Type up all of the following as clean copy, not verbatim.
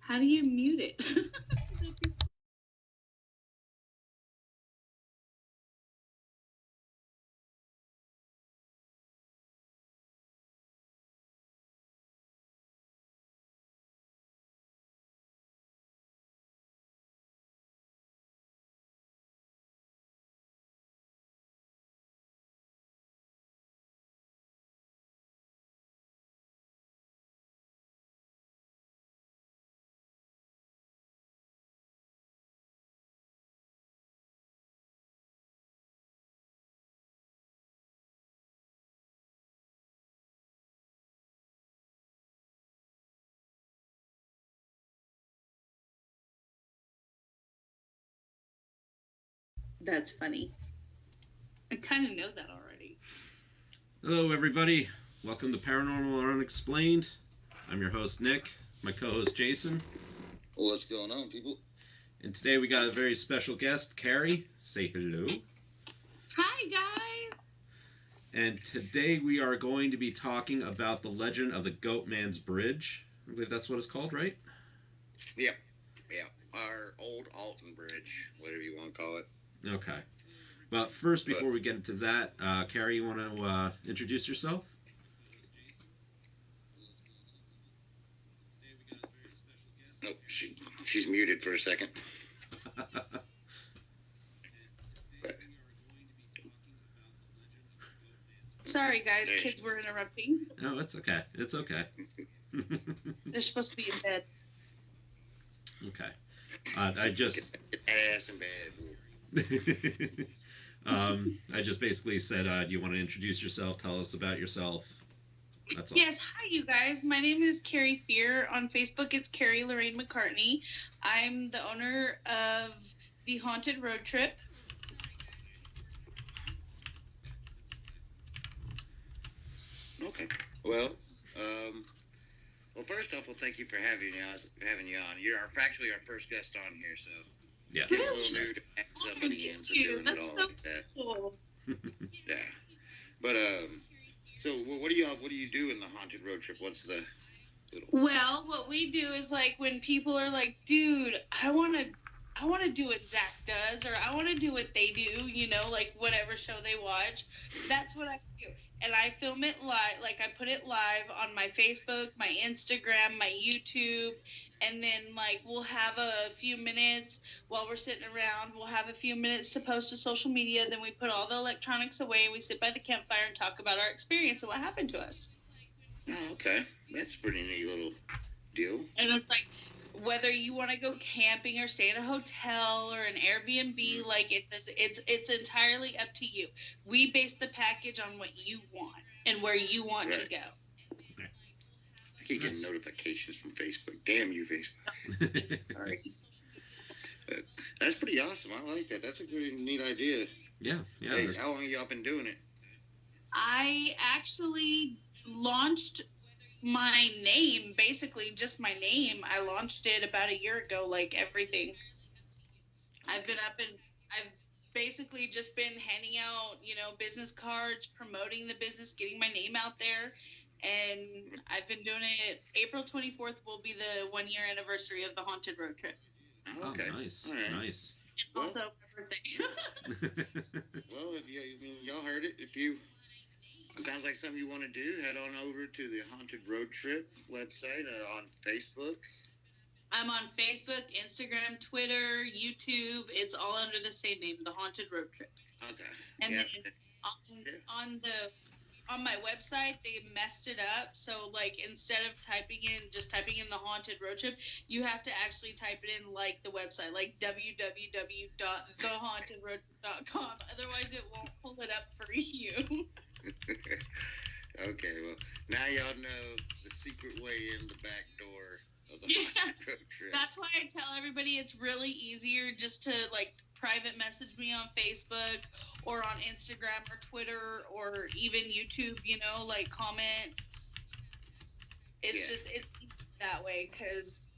How do you mute it? That's funny. I kind of know that already. Hello, everybody. Welcome to Paranormal or Unexplained. I'm your host, Nick. My co host, Jason. What's going on, people? And today we got a very special guest, Carrie. Say hello. Hi, guys. And today we are going to be talking about the legend of the Goatman's Bridge. I believe that's what it's called, right? Yeah. Our old Alton Bridge, whatever you want to call it. Okay. But first, before we get into that, Carrie, you want to introduce yourself? Nope, she's muted for a second. Sorry, guys. Kids were interrupting. No, it's okay. It's okay. They're supposed to be in bed. Okay. I just. Get that ass in bed. I just basically said, do you want to introduce yourself? Tell us about yourself. That's all. Yes, hi, you guys. My name is Carrie Fear. On Facebook, it's Carrie Lorraine McCartney. I'm the owner of the Haunted Road Trip. Okay. Well, first off, thank you for having you on. You're actually our first guest on here, so yes. It's a little new to have somebody in, so doing That's it all so like that. cool. Yeah. But so what do you do in the Haunted Road Trip? What's the little? Well, what we do is like when people are like, "Dude, I want to do what Zach does, or I want to do what they do," like whatever show they watch. That's what I do. And I film it live, like I put it live on my Facebook, my Instagram, my YouTube, and then like we'll have a few minutes while we're sitting around. We'll have a few minutes to post to social media. Then we put all the electronics away and we sit by the campfire and talk about our experience and what happened to us. Oh, okay. That's a pretty neat little deal. And it's like, whether you want to go camping or stay in a hotel or an Airbnb, like it's entirely up to you. We base the package on what you want and where you want to go. I keep getting notifications from Facebook. Damn you, Facebook. Sorry. That's pretty awesome. I like that. That's a pretty neat idea. Yeah. Hey, how long have y'all been doing it? I actually launched my name, basically just my name. I launched it about a year ago, like everything. I've been up and I've basically just been handing out, business cards, promoting the business, getting my name out there. And I've been doing it. April 24th will be the 1 year anniversary of the Haunted Road Trip. Oh, okay. Nice. Right. Nice. And also my birthday. Well, y'all heard it. If you sounds like something you want to do, head on over to the Haunted Road Trip website on Facebook. I'm on Facebook, Instagram, Twitter, YouTube. It's all under the same name, The Haunted Road Trip. Okay. And then on my website, they messed it up. So, like, instead of typing in the Haunted Road Trip, you have to actually type it in, like, the website, like www.thehauntedroadtrip.com. Otherwise, it won't pull it up for you. Okay, well, now y'all know the secret way in the back door of the Haunted Road Trip. That's why I tell everybody it's really easier just to, like, private message me on Facebook or on Instagram or Twitter or even YouTube, like comment. It's that way because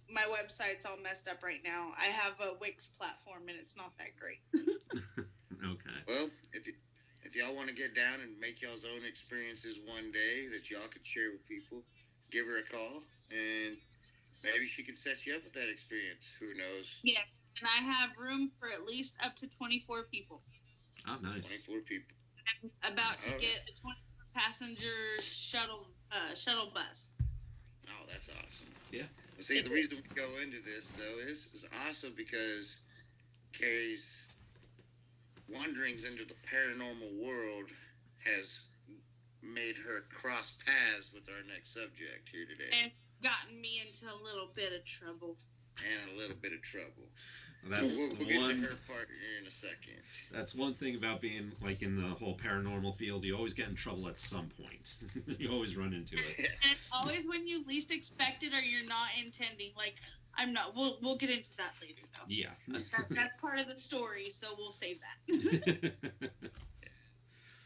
my website's all messed up right now. I have a Wix platform and it's not that great. Okay. Well, if y'all want to get down and make y'all's own experiences one day that y'all could share with people, give her a call and Maybe she could set you up with that experience. Who knows? Yeah, and I have room for at least up to 24 people. Oh, nice. 24 people. I'm about to All right. get a 24 passenger shuttle bus. Oh, that's awesome. Yeah. Well, see, the reason we go into this, though, is also because Carrie's wanderings into the paranormal world has made her cross paths with our next subject here today. And gotten me into a little bit of trouble. And a little bit of trouble. That's we'll get one. to her part here in a second. That's one thing about being like in the whole paranormal field. You always get in trouble at some point. You always run into it. And it's always when you least expect it or you're not intending. Like, I'm not. We'll get into that later, though. Yeah. That's part of the story, so we'll save that.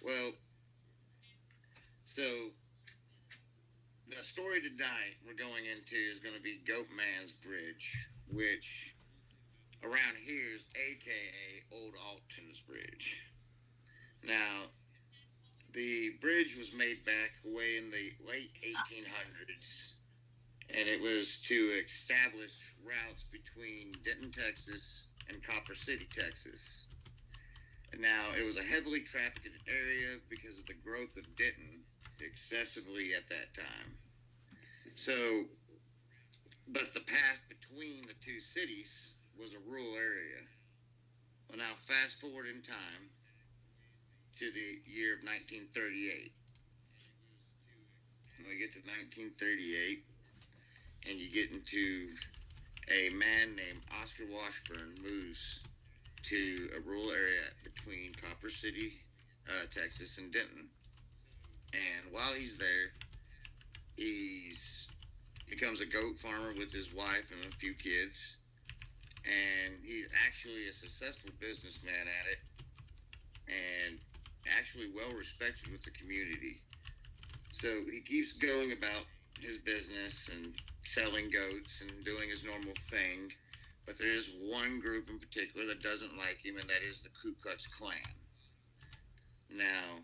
Well, so the story tonight we're going into is going to be Goatman's Bridge, which around here is AKA Old Alton's Bridge. Now, the bridge was made back way in the late 1800s, and it was to establish routes between Denton, Texas, and Copper City, Texas. And now, it was a heavily trafficked area because of the growth of Denton excessively at that time. So, but the path between the two cities was a rural area. Well, now fast forward in time to the year of 1938. When we get to 1938, and you get into a man named Oscar Washburn moves to a rural area between Copper City, Texas, and Denton. And while he's there, he's becomes a goat farmer with his wife and a few kids. And he's actually a successful businessman at it, and actually well respected with the community. So he keeps going about his business and selling goats and doing his normal thing. But there is one group in particular that doesn't like him, and that is the Ku Klux Klan. Now,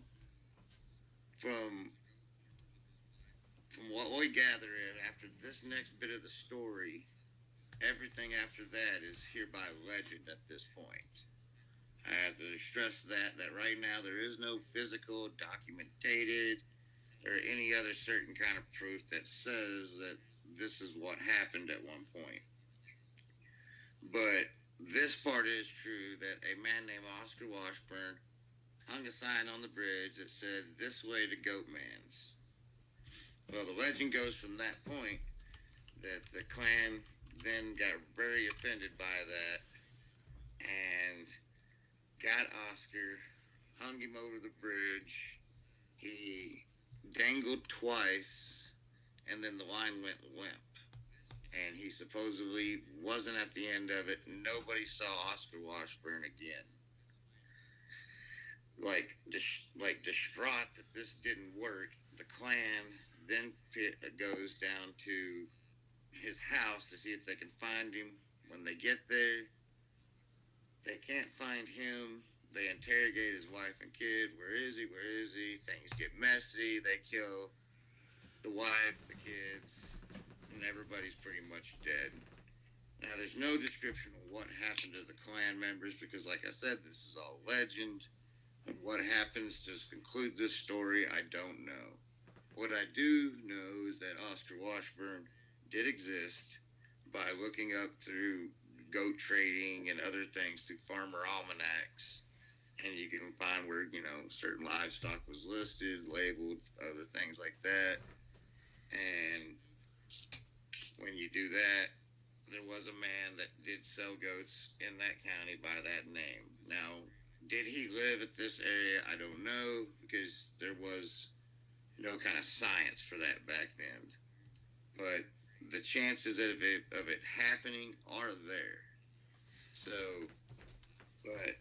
from what we gather after this next bit of the story, everything after that is hereby legend at this point. I have to stress that right now there is no physical, documented, or any other certain kind of proof that says that this is what happened at one point. But this part is true that a man named Oscar Washburn hung a sign on the bridge that said, "This way to Goatmans." Well, the legend goes from that point that the Klan then got very offended by that and got Oscar, hung him over the bridge. He dangled twice, and then the line went limp. And he supposedly wasn't at the end of it. Nobody saw Oscar Washburn again. Like distraught that this didn't work, the Klan then goes down to his house to see if they can find him. When they get there, they can't find him. They interrogate his wife and kid. Where is he? Where is he? Things get messy. They kill the wife, the kids, and everybody's pretty much dead. Now, there's no description of what happened to the Klan members because, like I said, this is all legend. And what happens to conclude this story, I don't know. What I do know is that Oscar Washburn did exist by looking up through goat trading and other things through farmer almanacs. And you can find where, certain livestock was listed, labeled, other things like that. And when you do that, there was a man that did sell goats in that county by that name. Now, did he live at this area? I don't know, because there was no kind of science for that back then. But the chances of it happening are there. So, but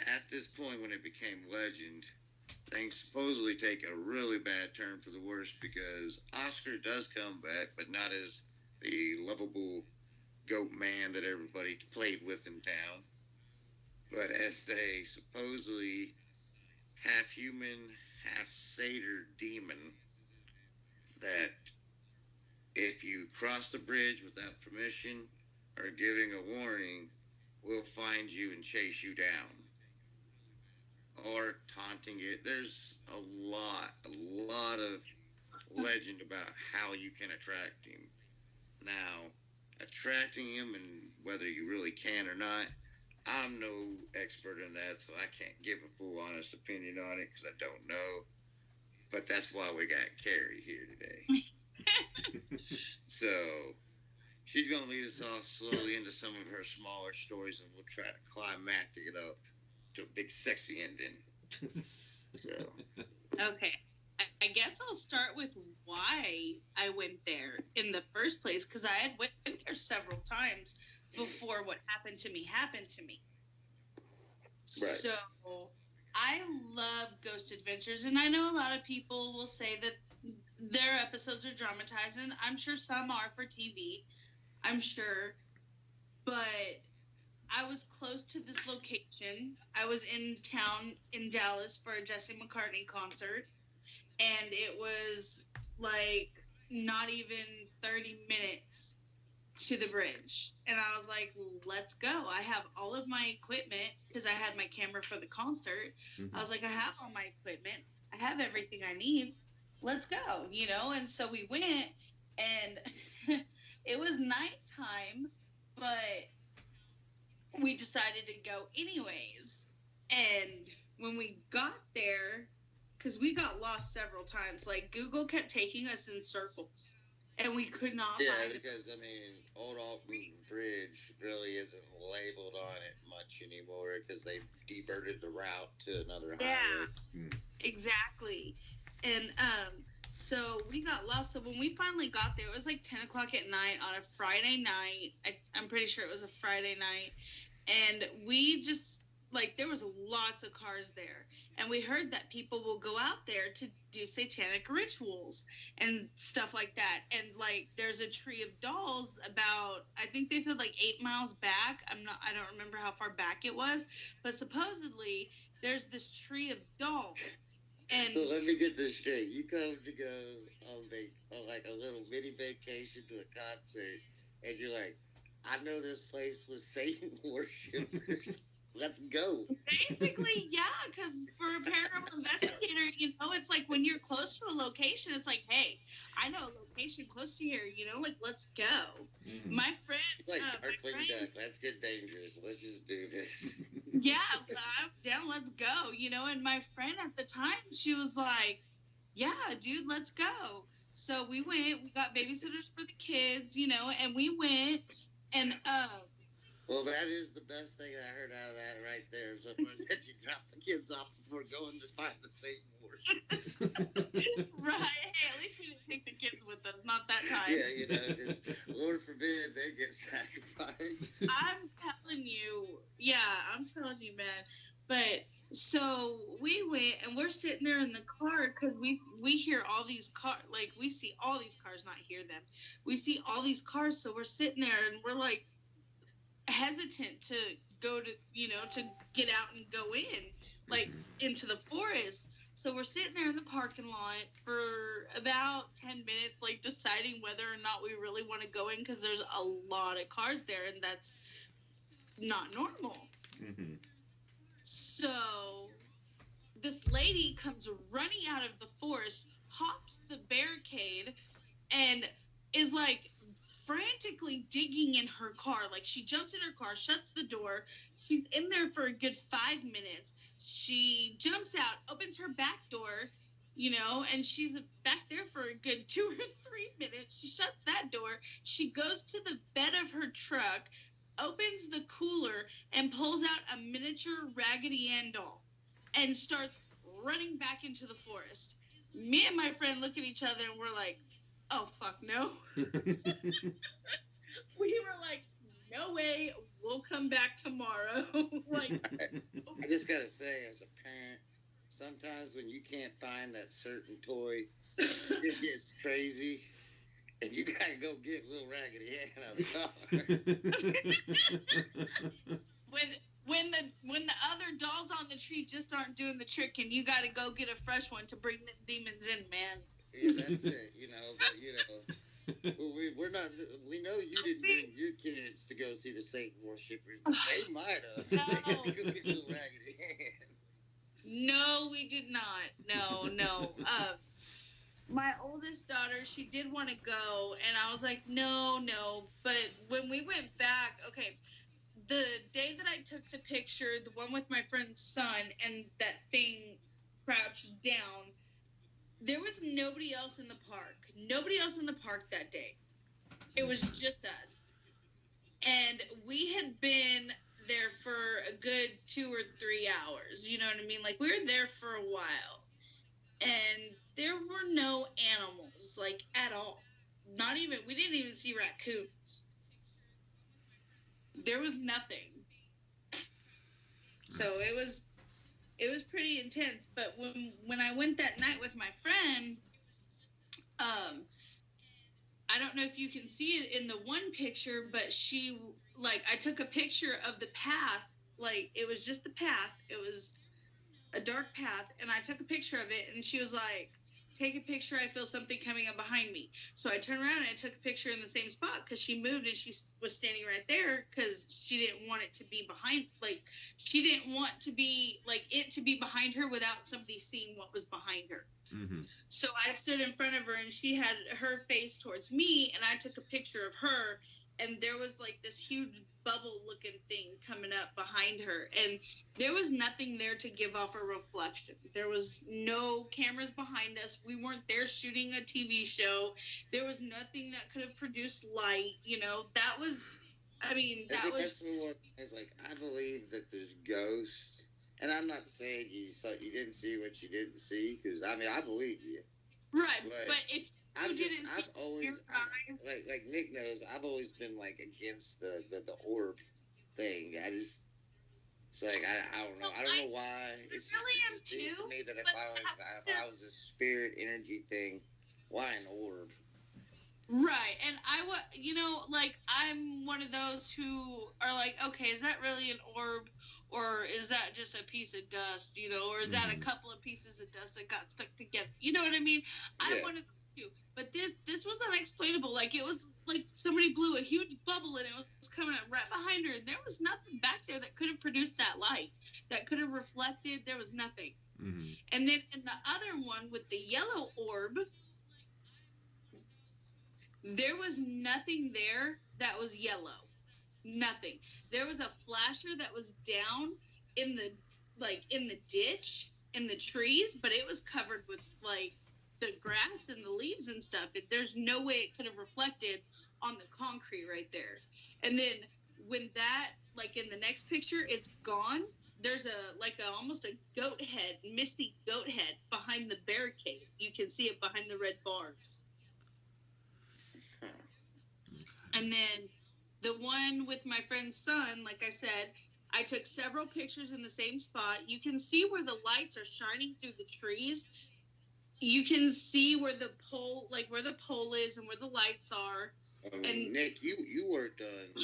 at this point when it became legend, things supposedly take a really bad turn for the worse because Oscar does come back, but not as the lovable goat man that everybody played with in town, but as a supposedly half human, half satyr demon that If you cross the bridge without permission or giving a warning, we'll find you and chase you down. Or taunting it. There's a lot of legend about how you can attract him. Now, attracting him and whether you really can or not, I'm no expert in that, so I can't give a full honest opinion on it because I don't know. But that's why we got Carrie here today. So she's going to lead us off slowly into some of her smaller stories, and we'll try to climactic it up to a big sexy ending. So Okay. I guess I'll start with why I went there in the first place, because I had went there several times before what happened to me happened to me. Right. So I love Ghost Adventures, and I know a lot of people will say that their episodes are dramatized, and I'm sure some are for TV. I'm sure. But I was close to this location. I was in town in Dallas for a Jesse McCartney concert, and it was like not even 30 minutes to the bridge. And I was like, let's go. I have all of my equipment because I had my camera for the concert. Mm-hmm. I was like, I have all my equipment. I have everything I need. Let's go, you know? And so we went, and it was nighttime, but we decided to go anyways. And when we got there, because we got lost several times, like Google kept taking us in circles, and we could not find it. because I mean, Old Alton Bridge really isn't labeled on it much anymore because they diverted the route to another highway. Exactly. And so we got lost. So when we finally got there, it was like 10 o'clock at night on a Friday night. I'm pretty sure it was a Friday night. And we just, like, there was lots of cars there. And we heard that people will go out there to do satanic rituals and stuff like that. And, like, there's a tree of dolls about, I think they said, like, 8 miles back. I don't remember how far back it was. But supposedly, there's this tree of dolls. And so let me get this straight. You come to go on like a little mini vacation to a concert, and you're like, I know this place was Satan worshippers. Let's go. Basically, yeah, because for a paranormal investigator, you know, it's like when you're close to a location, it's like, hey, I know a location close to here, you know, like, let's go. Mm-hmm. My friend, It's like Darkwing Duck. Let's get dangerous. Let's just do this. Yeah, I'm down, let's go, you know, and my friend at the time, she was like, yeah, dude, let's go. So we went, we got babysitters for the kids, you know, and we went, and well, that is the best thing I heard out of that right there. Someone said you drop the kids off before going to find the Satan worship. Right. Hey, at least we didn't take the kids with us. Not that time. Yeah, you know, because Lord forbid they get sacrificed. I'm telling you. Yeah, I'm telling you, man. But so we went, and we're sitting there in the car because we hear all these cars. Like, we see all these cars, not hear them. We see all these cars, so we're sitting there, and we're like, hesitant to go to, you know, to get out and go in, like, into the forest. So we're sitting there in the parking lot for about 10 minutes, like, deciding whether or not we really want to go in, because there's a lot of cars there, and that's not normal. Mm-hmm. So this lady comes running out of the forest, hops the barricade, and is like frantically digging in her car. Like, she jumps in her car, shuts the door. She's in there for a good 5 minutes. She jumps out, opens her back door, you know, and she's back there for a good 2 or 3 minutes. She shuts that door. She goes to the bed of her truck, opens the cooler, and pulls out a miniature Raggedy Ann doll and starts running back into the forest. Me and my friend look at each other, and we're like, oh, fuck, no. We were like, no way, we'll come back tomorrow. Like, I just gotta say, as a parent, sometimes when you can't find that certain toy, it gets crazy, and you gotta go get little Raggedy Ann out of the car. when the other dolls on the tree just aren't doing the trick, and you gotta go get a fresh one to bring the demons in, man. Yeah, that's it, you know, but, you know, Well, we're not. We know you didn't bring your kids to go see the Satan worshippers, but they might have. They had to go get the Raggedy Ann. No, we did not. No, no. My oldest daughter, she did want to go, and I was like, no, no. But when we went back, okay, the day that I took the picture, the one with my friend's son, and that thing crouched down, there was nobody else in the park. Nobody else in the park that day. It was just us. And we had been there for a good 2 or 3 hours. You know what I mean? Like, we were there for a while. And there were no animals, like, at all. Not even, we didn't even see raccoons. There was nothing. So it was pretty intense. But when I went that night with my friend, I don't know if you can see it in the one picture, but she, like, I took a picture of the path. Like, it was just the path. It was a dark path, and I took a picture of it, and she was like, take a picture, I feel something coming up behind me. So I turned around and I took a picture in the same spot because she moved and she was standing right there because she didn't want it to be behind, like, she didn't want to be, like, it to be behind her without somebody seeing what was behind her. Mm-hmm. So I stood in front of her, and she had her face towards me, and I took a picture of her, and there was, like, this huge bubble-looking thing coming up behind her, and there was nothing there to give off a reflection. There was no cameras behind us. We weren't there shooting a TV show. There was nothing that could have produced light. You know, that was, I mean, I that think was. that's what it's like. I believe that there's ghosts, and I'm not saying you didn't see what you didn't see, because I mean I believe you. Right, but if you didn't see I've always your eyes, like Nick knows. I've always been like against the orb thing. It's like I don't know. I don't know why. I It really am just seems to too. me that if But I was a spirit energy thing, why an orb? right, and you know, like, I'm one of those who are like, okay, is that really an orb, or is that just a piece of dust, you know, or is that a couple of pieces of dust that got stuck together? You know what I mean? I'm Yeah. one of those too. But this was unexplainable. Like, it was like somebody blew a huge bubble and it was coming up right behind her, and there was nothing back there that could have produced that light, that could have reflected. There was nothing. Mm-hmm. And then in the other one with the yellow orb, there was nothing there that was yellow. Nothing. There was a flasher that was down in the ditch in the trees, but it was covered with, like, the grass and the leaves and stuff. There's no way it could have reflected on the concrete right there. And then when that, like, in the next picture, it's gone. There's almost a goat head, misty goat head behind the barricade. You can see it behind the red bars. And then the one with my friend's son, like I said, I took several pictures in the same spot. You can see where the lights are shining through the trees. You can see where the pole is and where the lights are. And Nick, you worked on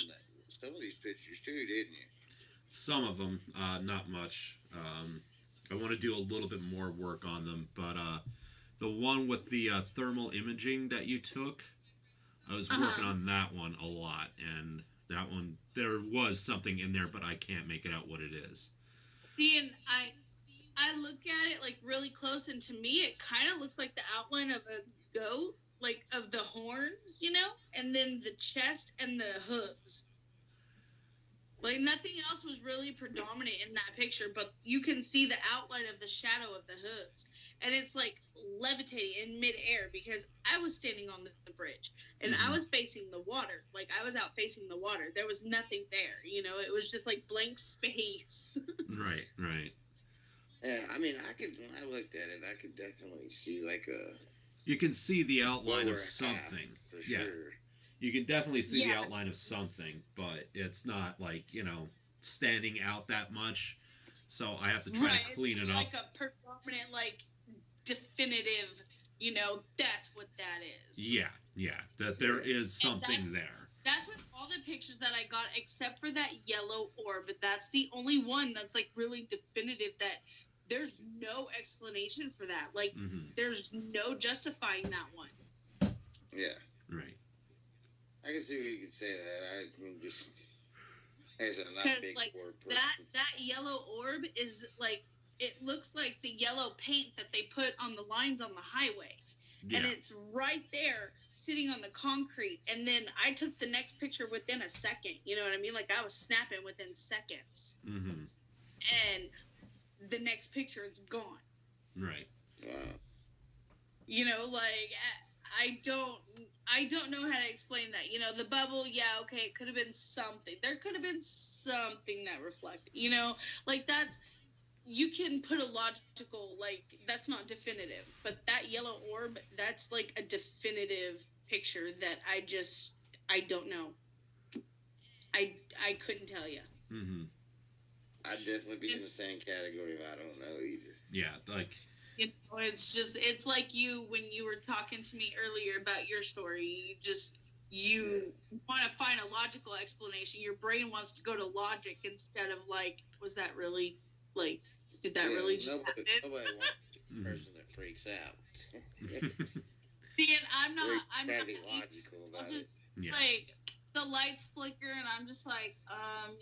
some of these pictures too, didn't you? Some of them, not much. I want to do a little bit more work on them, but the one with the thermal imaging that you took, I was working on that one a lot, and that one, there was something in there, but I can't make it out what it is. See, and I look at it, like, really close, and to me it kind of looks like the outline of a goat, like, of the horns, you know, and then the chest and the hooves. Like, nothing else was really predominant in that picture, but you can see the outline of the shadow of the hooves. And it's, like, levitating in midair because I was standing on the bridge, and I was facing the water. Like, I was out facing the water. There was nothing there, you know? It was just, like, blank space. Right. Yeah, I mean, when I looked at it, I could definitely see, like, a... You can see the outline of something. For yeah. Sure. You can definitely see the outline of something, but it's not, like, you know, standing out that much. So I have to try to clean it up. Like a predominant, like, definitive, you know, that's what that is. Yeah, that there is something there. That's what all the pictures that I got, except for that yellow orb, but that's the only one that's, like, really definitive, that there's no explanation for that. Like, there's no justifying that one. Yeah. Right. I can see where you could say that. I'm just, like I said, I'm not a Because big like orb that person. that yellow orb is like it looks like the yellow paint that they put on the lines on the highway. And Yeah. it's right there sitting on the concrete. And then I took the next picture within a second. You know what I mean? Like I was snapping within seconds. Mm-hmm. And the next picture, it's gone. Right. Wow. You know, like I don't know how to explain that. You know, the bubble, yeah, okay, it could have been something. There could have been something that reflected. You know, like that's you can put a logical, like that's not definitive, but that yellow orb, that's like a definitive picture that I don't know. I couldn't tell you. Mm-hmm. I'd definitely be in the same category of I don't know either. Yeah, like You know, it's like you when you were talking to me earlier about your story. You want to find a logical explanation. Your brain wants to go to logic instead of like, was that really like? Did that really just happen? Nobody wants a person that freaks out. See, and I'm not be logical about just, it. Yeah. like the lights flicker, and I'm just like,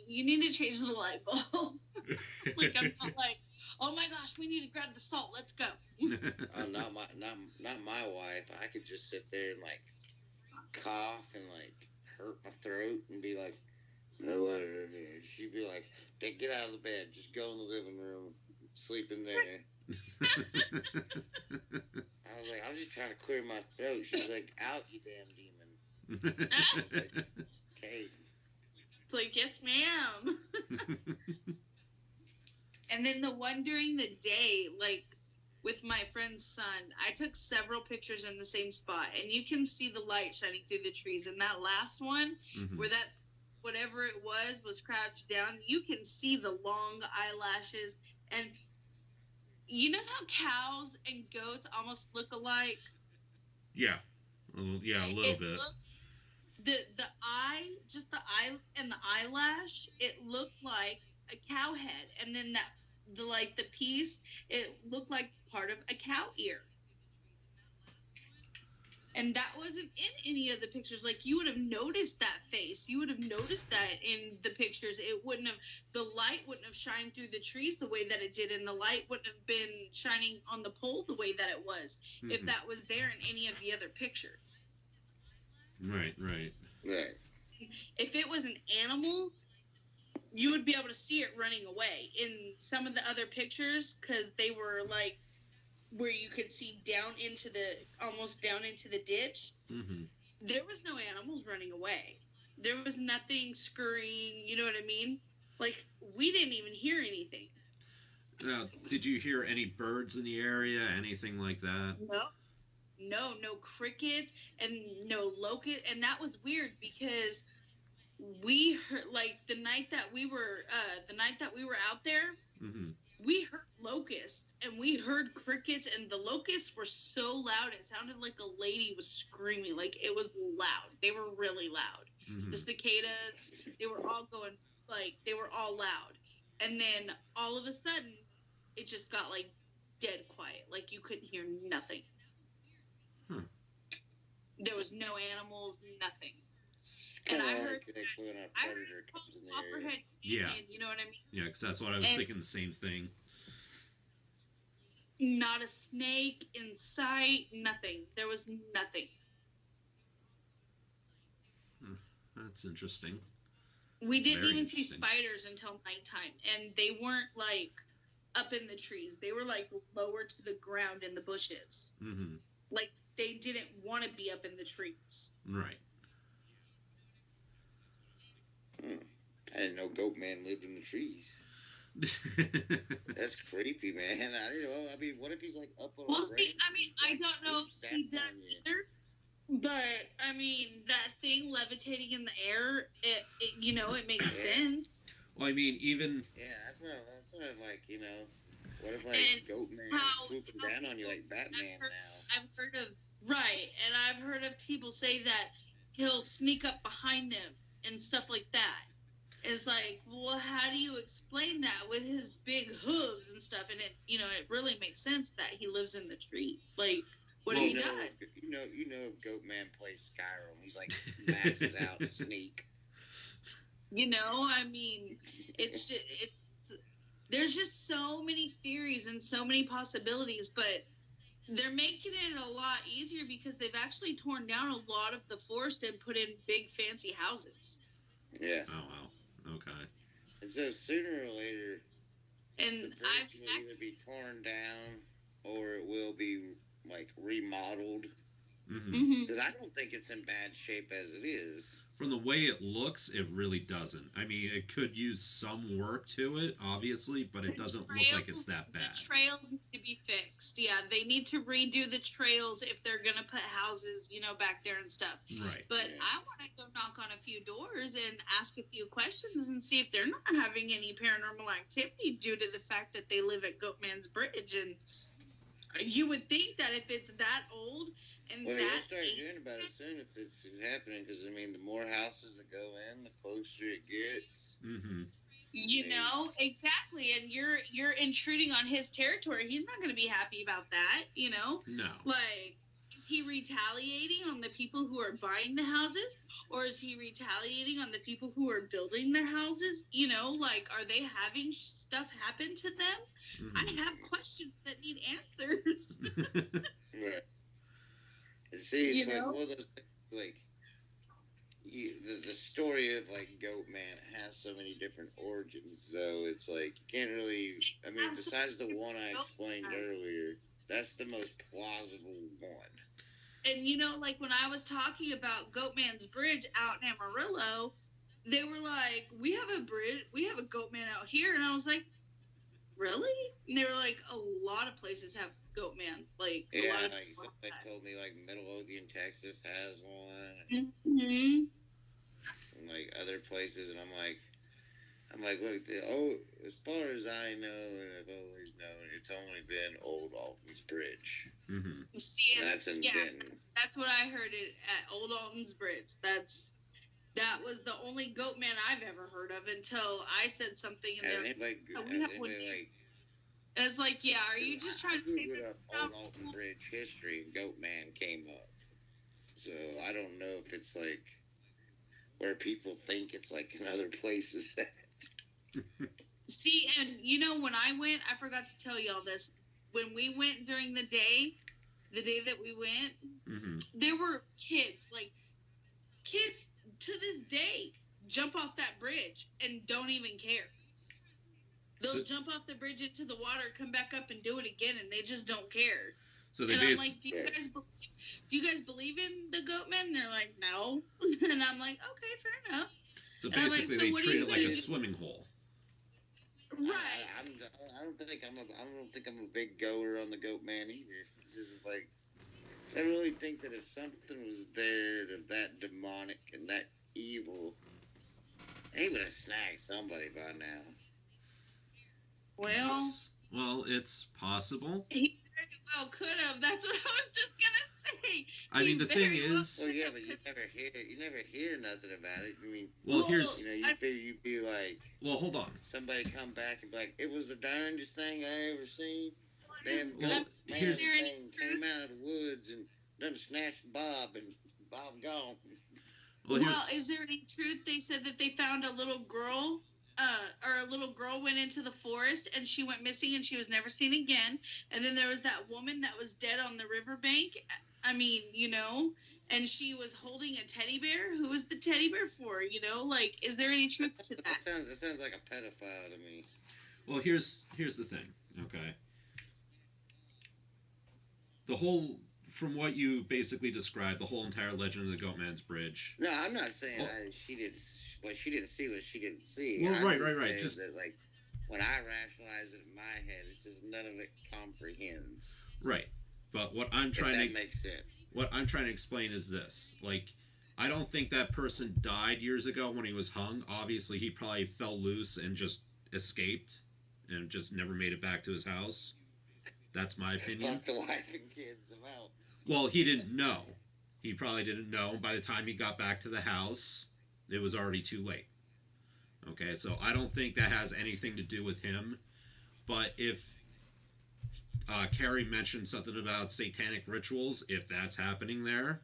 you need to change the light bulb. Like I'm not like, oh my gosh, we need to grab the salt. Let's go. Not my wife. I could just sit there and like cough and like hurt my throat and be like, no, she'd be like, get out of the bed, just go in the living room, sleep in there. I was like, I was just trying to clear my throat. She's like, out, you damn demon. Like, okay. It's like, yes, ma'am. And then the one during the day, like with my friend's son, I took several pictures in the same spot, and you can see the light shining through the trees. And that last one, Mm-hmm. where that whatever it was crouched down, you can see the long eyelashes. And you know how cows and goats almost look alike? Yeah. Yeah, a little bit. The eye, just the eye and the eyelash, it looked like a cow head, and then the piece, it looked like part of a cow ear. And that wasn't in any of the pictures. Like, you would have noticed that face. You would have noticed that in the pictures. The light wouldn't have shined through the trees the way that it did, and the light wouldn't have been shining on the pole the way that it was, Mm-hmm. if that was there in any of the other pictures. Right. If it was an animal, you would be able to see it running away. In some of the other pictures, because they were like where you could see almost down into the ditch, Mm-hmm. there was no animals running away. There was nothing scurrying, you know what I mean? Like, we didn't even hear anything. Now, did you hear any birds in the area? Anything like that? No crickets and no locust. And that was weird because we heard, like, the night that we were out there, Mm-hmm. we heard locusts and we heard crickets, and the locusts were so loud it sounded like a lady was screaming. Like, it was loud. They were really loud. Mm-hmm. The cicadas, they were all going, like, they were all loud. And then all of a sudden it just got like dead quiet. Like, you couldn't hear nothing. There was no animals, nothing. And I heard when a predator comes in the area. copperhead Yeah. canyon, you know what I mean? Yeah, because that's what I was thinking. The same thing. Not a snake in sight, nothing. There was nothing. That's interesting. We didn't Very even see interesting. spiders until nighttime, and they weren't like up in the trees. They were like lower to the ground in the bushes. Mm-hmm. Like, they didn't want to be up in the trees. Right. I didn't know Goatman lived in the trees. That's creepy, man. I didn't know. I mean, what if he's like up on a branch? I don't know if he does either. But I mean, that thing levitating in the air, it makes sense. Well, I mean, even that's not like, what if like Goatman is swooping down on you like Batman now? I've heard of and I've heard of people say that he'll sneak up behind them and stuff like that. It's like, well, how do you explain that with his big hooves and stuff? And it really makes sense that he lives in the tree. Like, What if Well, he does? If Goatman plays Skyrim, he's like maxes out sneak. I mean, it's there's just so many theories and so many possibilities, but they're making it a lot easier because they've actually torn down a lot of the forest and put in big fancy houses. Yeah. Oh wow. Okay. And so sooner or later, And the bridge will either be torn down or it will be like remodeled. Because I don't think it's in bad shape as it is. From the way it looks, it really doesn't. I mean, it could use some work to it, obviously, but it doesn't look like it's that bad. The trails need to be fixed. Yeah, they need to redo the trails if they're gonna put houses, back there and stuff. Right. But yeah. I want to go knock on a few doors and ask a few questions and see if they're not having any paranormal activity due to the fact that they live at Goatman's Bridge. And you would think that if it's that old. Well, you'll start hearing about it soon if it's happening, because, I mean, the more houses that go in, the closer it gets. Exactly, and you're intruding on his territory. He's not going to be happy about that, No. Like, is he retaliating on the people who are buying the houses, or is he retaliating on the people who are building the houses? Like, are they having stuff happen to them? I have questions that need answers. Right. See, it's like one of those things, like, the story of, like, Goatman has so many different origins, though. It's like, you can't really, I mean, besides the one I explained earlier, that's the most plausible one. And, like, when I was talking about Goatman's Bridge out in Amarillo, they were like, we have a Goatman out here, and I was like, really? And they were like, a lot of places have Goatman. Like, yeah, like somebody told me, like, Midlothian, Texas has one. Mm-hmm. And, like, other places, and I'm like, look, as far as I know, and I've always known, it's only been Old Alton's Bridge. Mm-hmm. See, and that's in Denton. That's what I heard it at Old Alton's Bridge. That was the only Goatman I've ever heard of until I said something in there. And it's like, yeah, are you just trying to Googled up Old Alton Bridge history, and Goatman came up. So I don't know if it's like where people think it's like in other places. See, and when I went, I forgot to tell y'all this. When we went during the day that we went, there were kids to this day jump off that bridge and don't even care. They'll jump off the bridge into the water, come back up and do it again, and they just don't care. So they I'm like, do you guys believe in the Goatmen? They're like, no. And I'm like, okay, fair enough. So basically, they treat it like a swimming hole. Right. I don't think I'm a big goer on the Goatman either. It's just like, I really think that if something was there that demonic and that evil, they would have snagged somebody by now. Well, it's possible. He very well could have. That's what I was just gonna say. I mean, the thing is. Well, yeah, but you never hear nothing about it. I mean, here's. You figure you'd be like. Well, hold on. Somebody come back and be like, it was the darndest thing I ever seen. Damn, here's. Thing came out of the woods and done snatched Bob and Bob gone. Well, is there any truth? They said that they found a little girl. Or a little girl went into the forest and she went missing and she was never seen again. And then there was that woman that was dead on the riverbank. I mean, and she was holding a teddy bear. Who was the teddy bear for? Like, is there any truth to that? That sounds like a pedophile to me. Well, here's the thing, okay? From what you basically described, the whole entire legend of the Goatman's Bridge. No, I'm not saying she didn't see what she didn't see. Well, right. Just that, like, when I rationalize it in my head, it's just none of it comprehends. Right, but what I'm trying makes sense. What I'm trying to explain is this: like, I don't think that person died years ago when he was hung. Obviously, he probably fell loose and just escaped, and just never made it back to his house. That's my opinion. Fuck the wife and kids about. Well, he didn't know. He probably didn't know. By the time he got back to the house, it was already too late. Okay, so I don't think that has anything to do with him. But if Carrie mentioned something about satanic rituals, if that's happening there.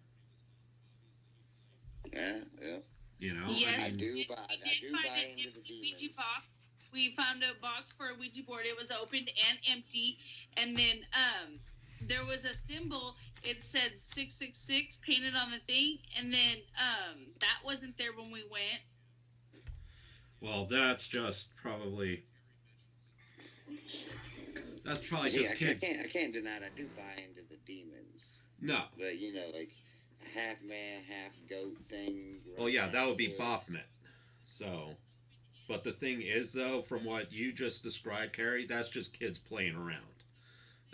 Yeah, yeah. You know, I Yes, I mean, do buy. we I did do find buy an into the empty Ouija demons. box. We found a box for a Ouija board. It was opened and empty, and then there was a symbol. It said 666 painted on the thing, and then that wasn't there when we went. well, that's probably See, because kids. I can't deny it. I do buy into the demons, No. but you know, like a half man, half goat thing. Well, Running yeah, around that would the be woods. Baphomet. So, but the thing is, though, from what you just described, Carrie, that's just kids playing around.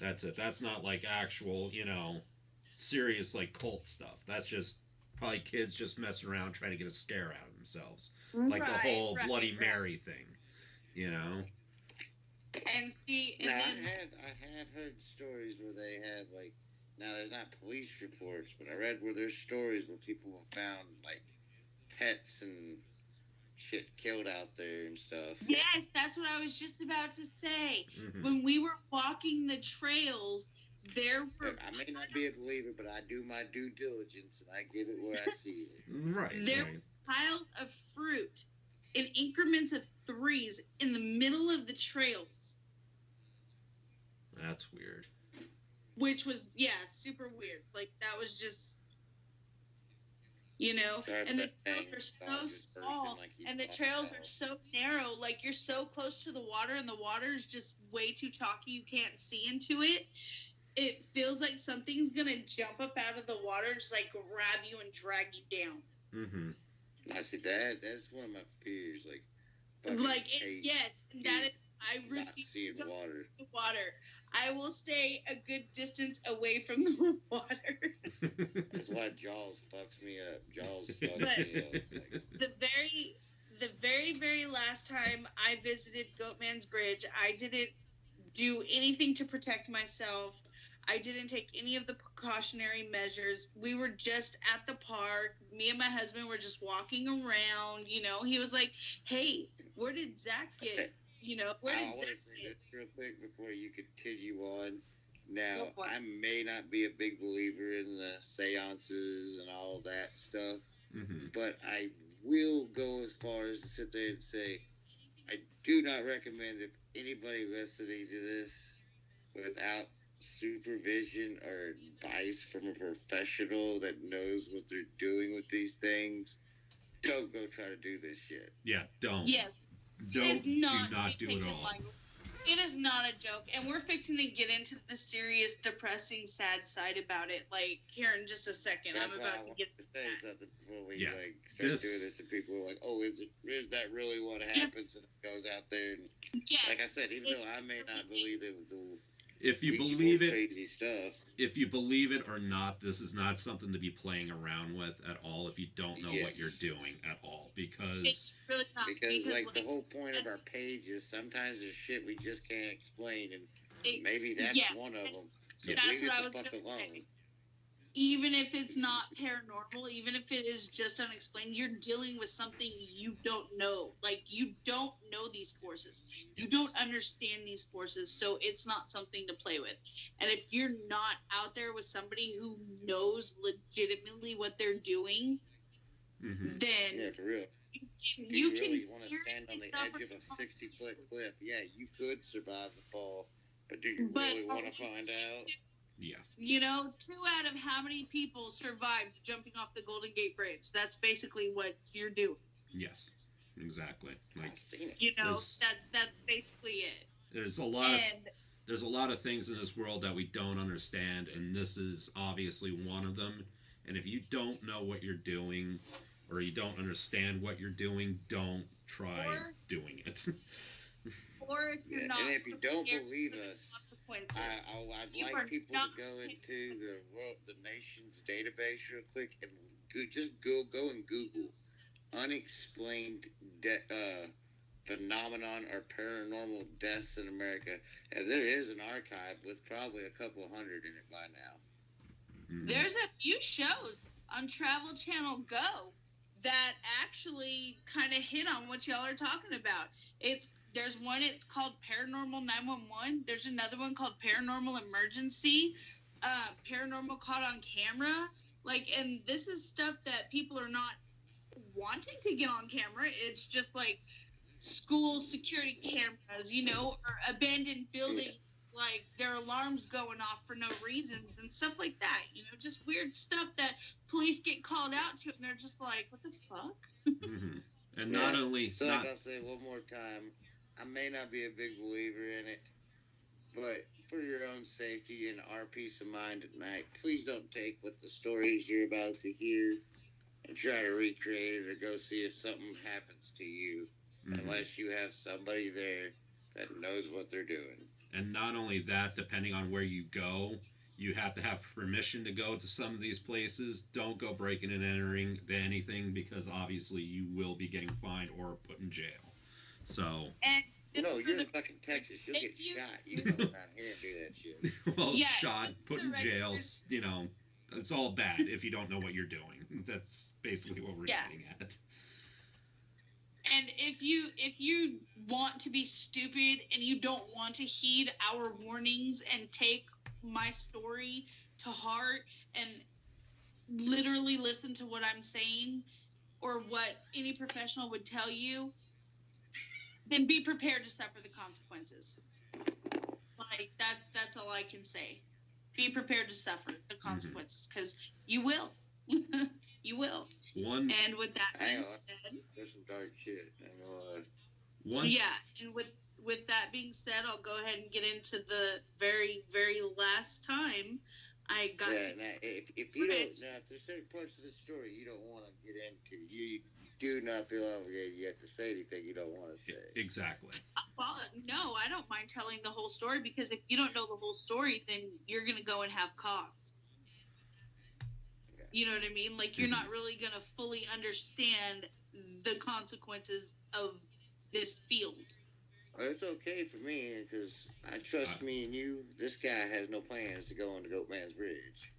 That's it. That's not like actual, serious like cult stuff. That's just probably kids just messing around trying to get a scare out of themselves, like the whole Bloody Mary thing. You know. And see, and Now then I have heard stories where they have like, now there's not police reports, but I read where there's stories where people have found like pets and shit killed out there and stuff. yes, that's what I was just about to say. Mm-hmm. When we were walking the trails, there were I may not be a believer, but I do my due diligence and I give it where I see it. Right. there Right. were piles of fruit in increments of threes in the middle of the trails, That's weird. which was super weird. Like that was just, Sorry and for the that trails thing. are Just so bursting small, like you and the talked trails about. are so narrow. Like you're so close to the water, and the water is just way too chalky. You can't see into it. It feels like something's gonna jump up out of the water, just like grab you and drag you down. Mm-hmm. I see that. That's one of my fears. Like, fucking Like hate yes, that is. I not refuse seeing to go water. to the water. I will stay a good distance away from the water. That's why Jaws fucks me up. Jaws fucks me up. Like, The very last time I visited Goatman's Bridge, I didn't do anything to protect myself. I didn't take any of the precautionary measures. We were just at the park. Me and my husband were just walking around. He was like, "Hey, where did Zach get? Where I did want Zach to say get?" this real quick before you continue on. Now, Go for it. I may not be a big believer in the seances and all that stuff, Mm-hmm. but I will go as far as to sit there and say I do not recommend if anybody listening to this without supervision or advice from a professional that knows what they're doing with these things, don't go try to do this shit. Yeah. Don't. Yes, Don't. do not Do be it taken all. lightly. It is not a joke, and we're fixing to get into the serious, depressing, sad side about it. Like here in just a second, That's I'm why I about to wanted get to say something before we Yeah. start doing this, and people are like, "Oh, is that really what happens?" And it goes out there, and yes. like I said, even though I may not believe the If you Ouija believe board it, crazy stuff, if you believe it or not, this is not something to be playing around with at all. If you don't know what you're yes. doing at all, because It's really not because like the whole point of our page is sometimes there's shit we just can't explain, and maybe that's one of them. So That's leave what I it was the fuck gonna alone. say. Even if it's not paranormal, even if it is just unexplained, you're dealing with something you don't know. Like, you don't know these forces. You don't understand these forces, so it's not something to play with. And if you're not out there with somebody who knows legitimately what they're doing, mm-hmm. then Yeah, for real. you really can want to stand on the edge of a 60-foot cliff. Yeah, you could survive the fall, but do you really want to find out? Yeah. 2 out of how many people survived jumping off the Golden Gate Bridge? That's basically what you're doing. Yes. Exactly. Like, I've seen it. That's basically it. There's a lot of things in this world that we don't understand, and this is obviously one of them. And if you don't know what you're doing, or you don't understand what you're doing, don't try doing it. Or if you're not, and if you don't believe us, I'd like people to go into the nation's database real quick and just go and Google unexplained phenomenon or paranormal deaths in America, and there is an archive with probably a couple hundred in it by now. Mm-hmm. There's a few shows on Travel Channel Go that actually kind of hit on what y'all are talking about. It's There's one, it's called Paranormal 911. There's another one called Paranormal Emergency. Paranormal Caught on Camera. Like, and this is stuff that people are not wanting to get on camera. It's just like school security cameras, or abandoned buildings, like their alarms going off for no reasons and stuff like that. Just weird stuff that police get called out to, and they're just like, "What the fuck?" Hmm. And not only So, not like I'll say one more time, I may not be a big believer in it, but for your own safety and our peace of mind at night, please don't take what the stories you're about to hear and try to recreate it or go see if something happens to you, mhm. unless you have somebody there that knows what they're doing. And not only that, depending on where you go, you have to have permission to go to some of these places. Don't go breaking and entering to anything because obviously you will be getting fined or put in jail. So, And just No, for you're the in fucking Texas. You'll if get you shot. You come around here and do that shit. well, yeah, shot, just put for the in jail, record, it's all bad if you don't know what you're doing. That's basically what we're yeah. getting at. And if you want to be stupid and you don't want to heed our warnings and take my story to heart and literally listen to what I'm saying or what any professional would tell you, then be prepared to suffer the consequences. Like, that's all I can say. Be prepared to suffer the consequences, because you will. You will. One, And with that I being know. said, There's some dark shit. I know. one, yeah, and with that being said, I'll go ahead and get into the very, very last time I got Yeah. to Now, if you don't, now if there's certain parts of the story you don't want to get into, you do not feel obligated. You have to say anything you don't want to say. exactly. well, no, I don't mind telling the whole story, because if you don't know the whole story, then you're gonna go and have cause. Yeah. You know what I mean? Like, you're not really gonna fully understand the consequences of this field. It's okay for me because I trust me and you. This guy has no plans to go on the Goatman's Bridge.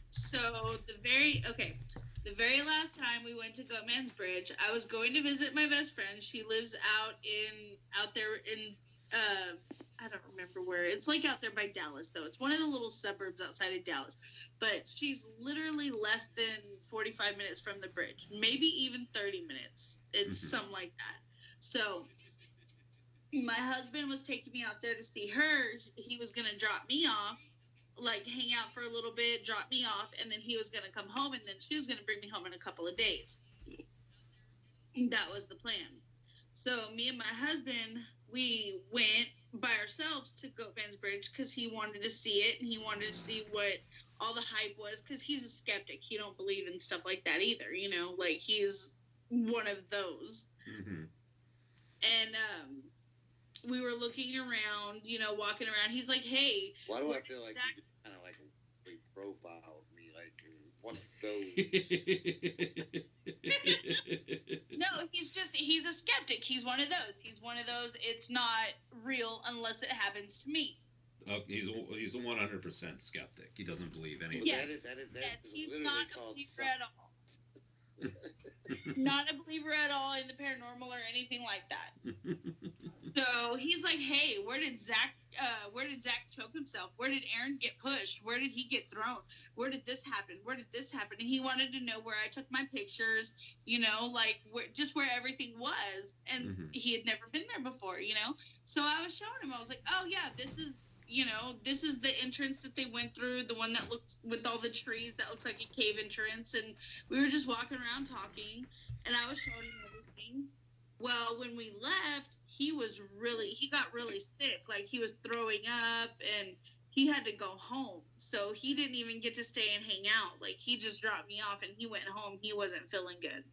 So the very last time we went to Goatman's Bridge, I was going to visit my best friend. She lives out there in I don't remember where. It's like out there by Dallas, though. It's one of the little suburbs outside of Dallas. But she's literally less than 45 minutes from the bridge, maybe even 30 minutes. It's something like that. So my husband was taking me out there to see her. He was going to drop me off, like hang out for a little bit, drop me off, and then he was going to come home, and then she was going to bring me home in a couple of days. That was the plan. So me and my husband, we went by ourselves to Goatman's Bridge because he wanted to see it, and he wanted to see what all the hype was, because he's a skeptic. He don't believe in stuff like that either, like he's one of those. Mm-hmm. And we were looking around, walking around. He's like, "Hey, why do I feel like you just kind of like profiled me like one of those?" No, he's a skeptic. He's one of those. It's not real unless it happens to me. Oh, he's a 100% skeptic. He doesn't believe anything. Yeah, that is he's literally not a called believer at all. Not a believer at all in the paranormal or anything like that. So he's like, "Hey, where did Zach choke himself? Where did Aaron get pushed? Where did he get thrown? Where did this happen? Where did this happen?" And he wanted to know where I took my pictures, like where everything was. And he had never been there before, So I was showing him. I was like, "Oh yeah, this is the entrance that they went through, the one that looks with all the trees that looks like a cave entrance." And we were just walking around talking, and I was showing him everything. Well, when we left, he got really sick. Like, he was throwing up, and he had to go home. So he didn't even get to stay and hang out. Like, he just dropped me off, and he went home. He wasn't feeling good.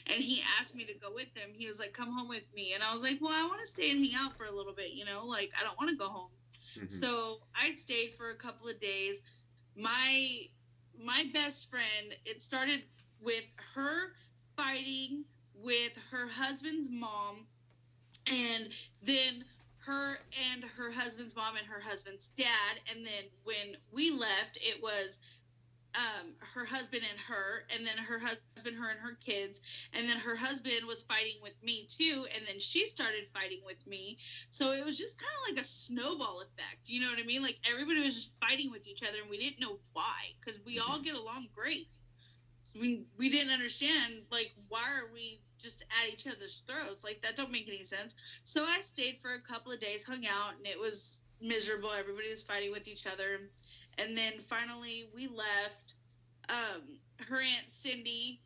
And he asked me to go with him. He was like, "Come home with me." And I was like, "Well, I want to stay and hang out for a little bit, like, I don't want to go home." So I stayed for a couple of days. My best friend, it started with her fighting with her husband's mom, and then her and her husband's mom and her husband's dad. And then when we left, it was her husband and her, and then her husband, her and her kids, and then her husband was fighting with me too, and then she started fighting with me. So it was just kind of like a snowball effect, you know what I mean? Like everybody was just fighting with each other, and we didn't know why, because we all get along great. So we didn't understand, like, why are we just at each other's throats? Like, that don't make any sense. So I stayed for a couple of days, hung out, and it was miserable. Everybody was fighting with each other. And then finally we left. Her Aunt Cindy,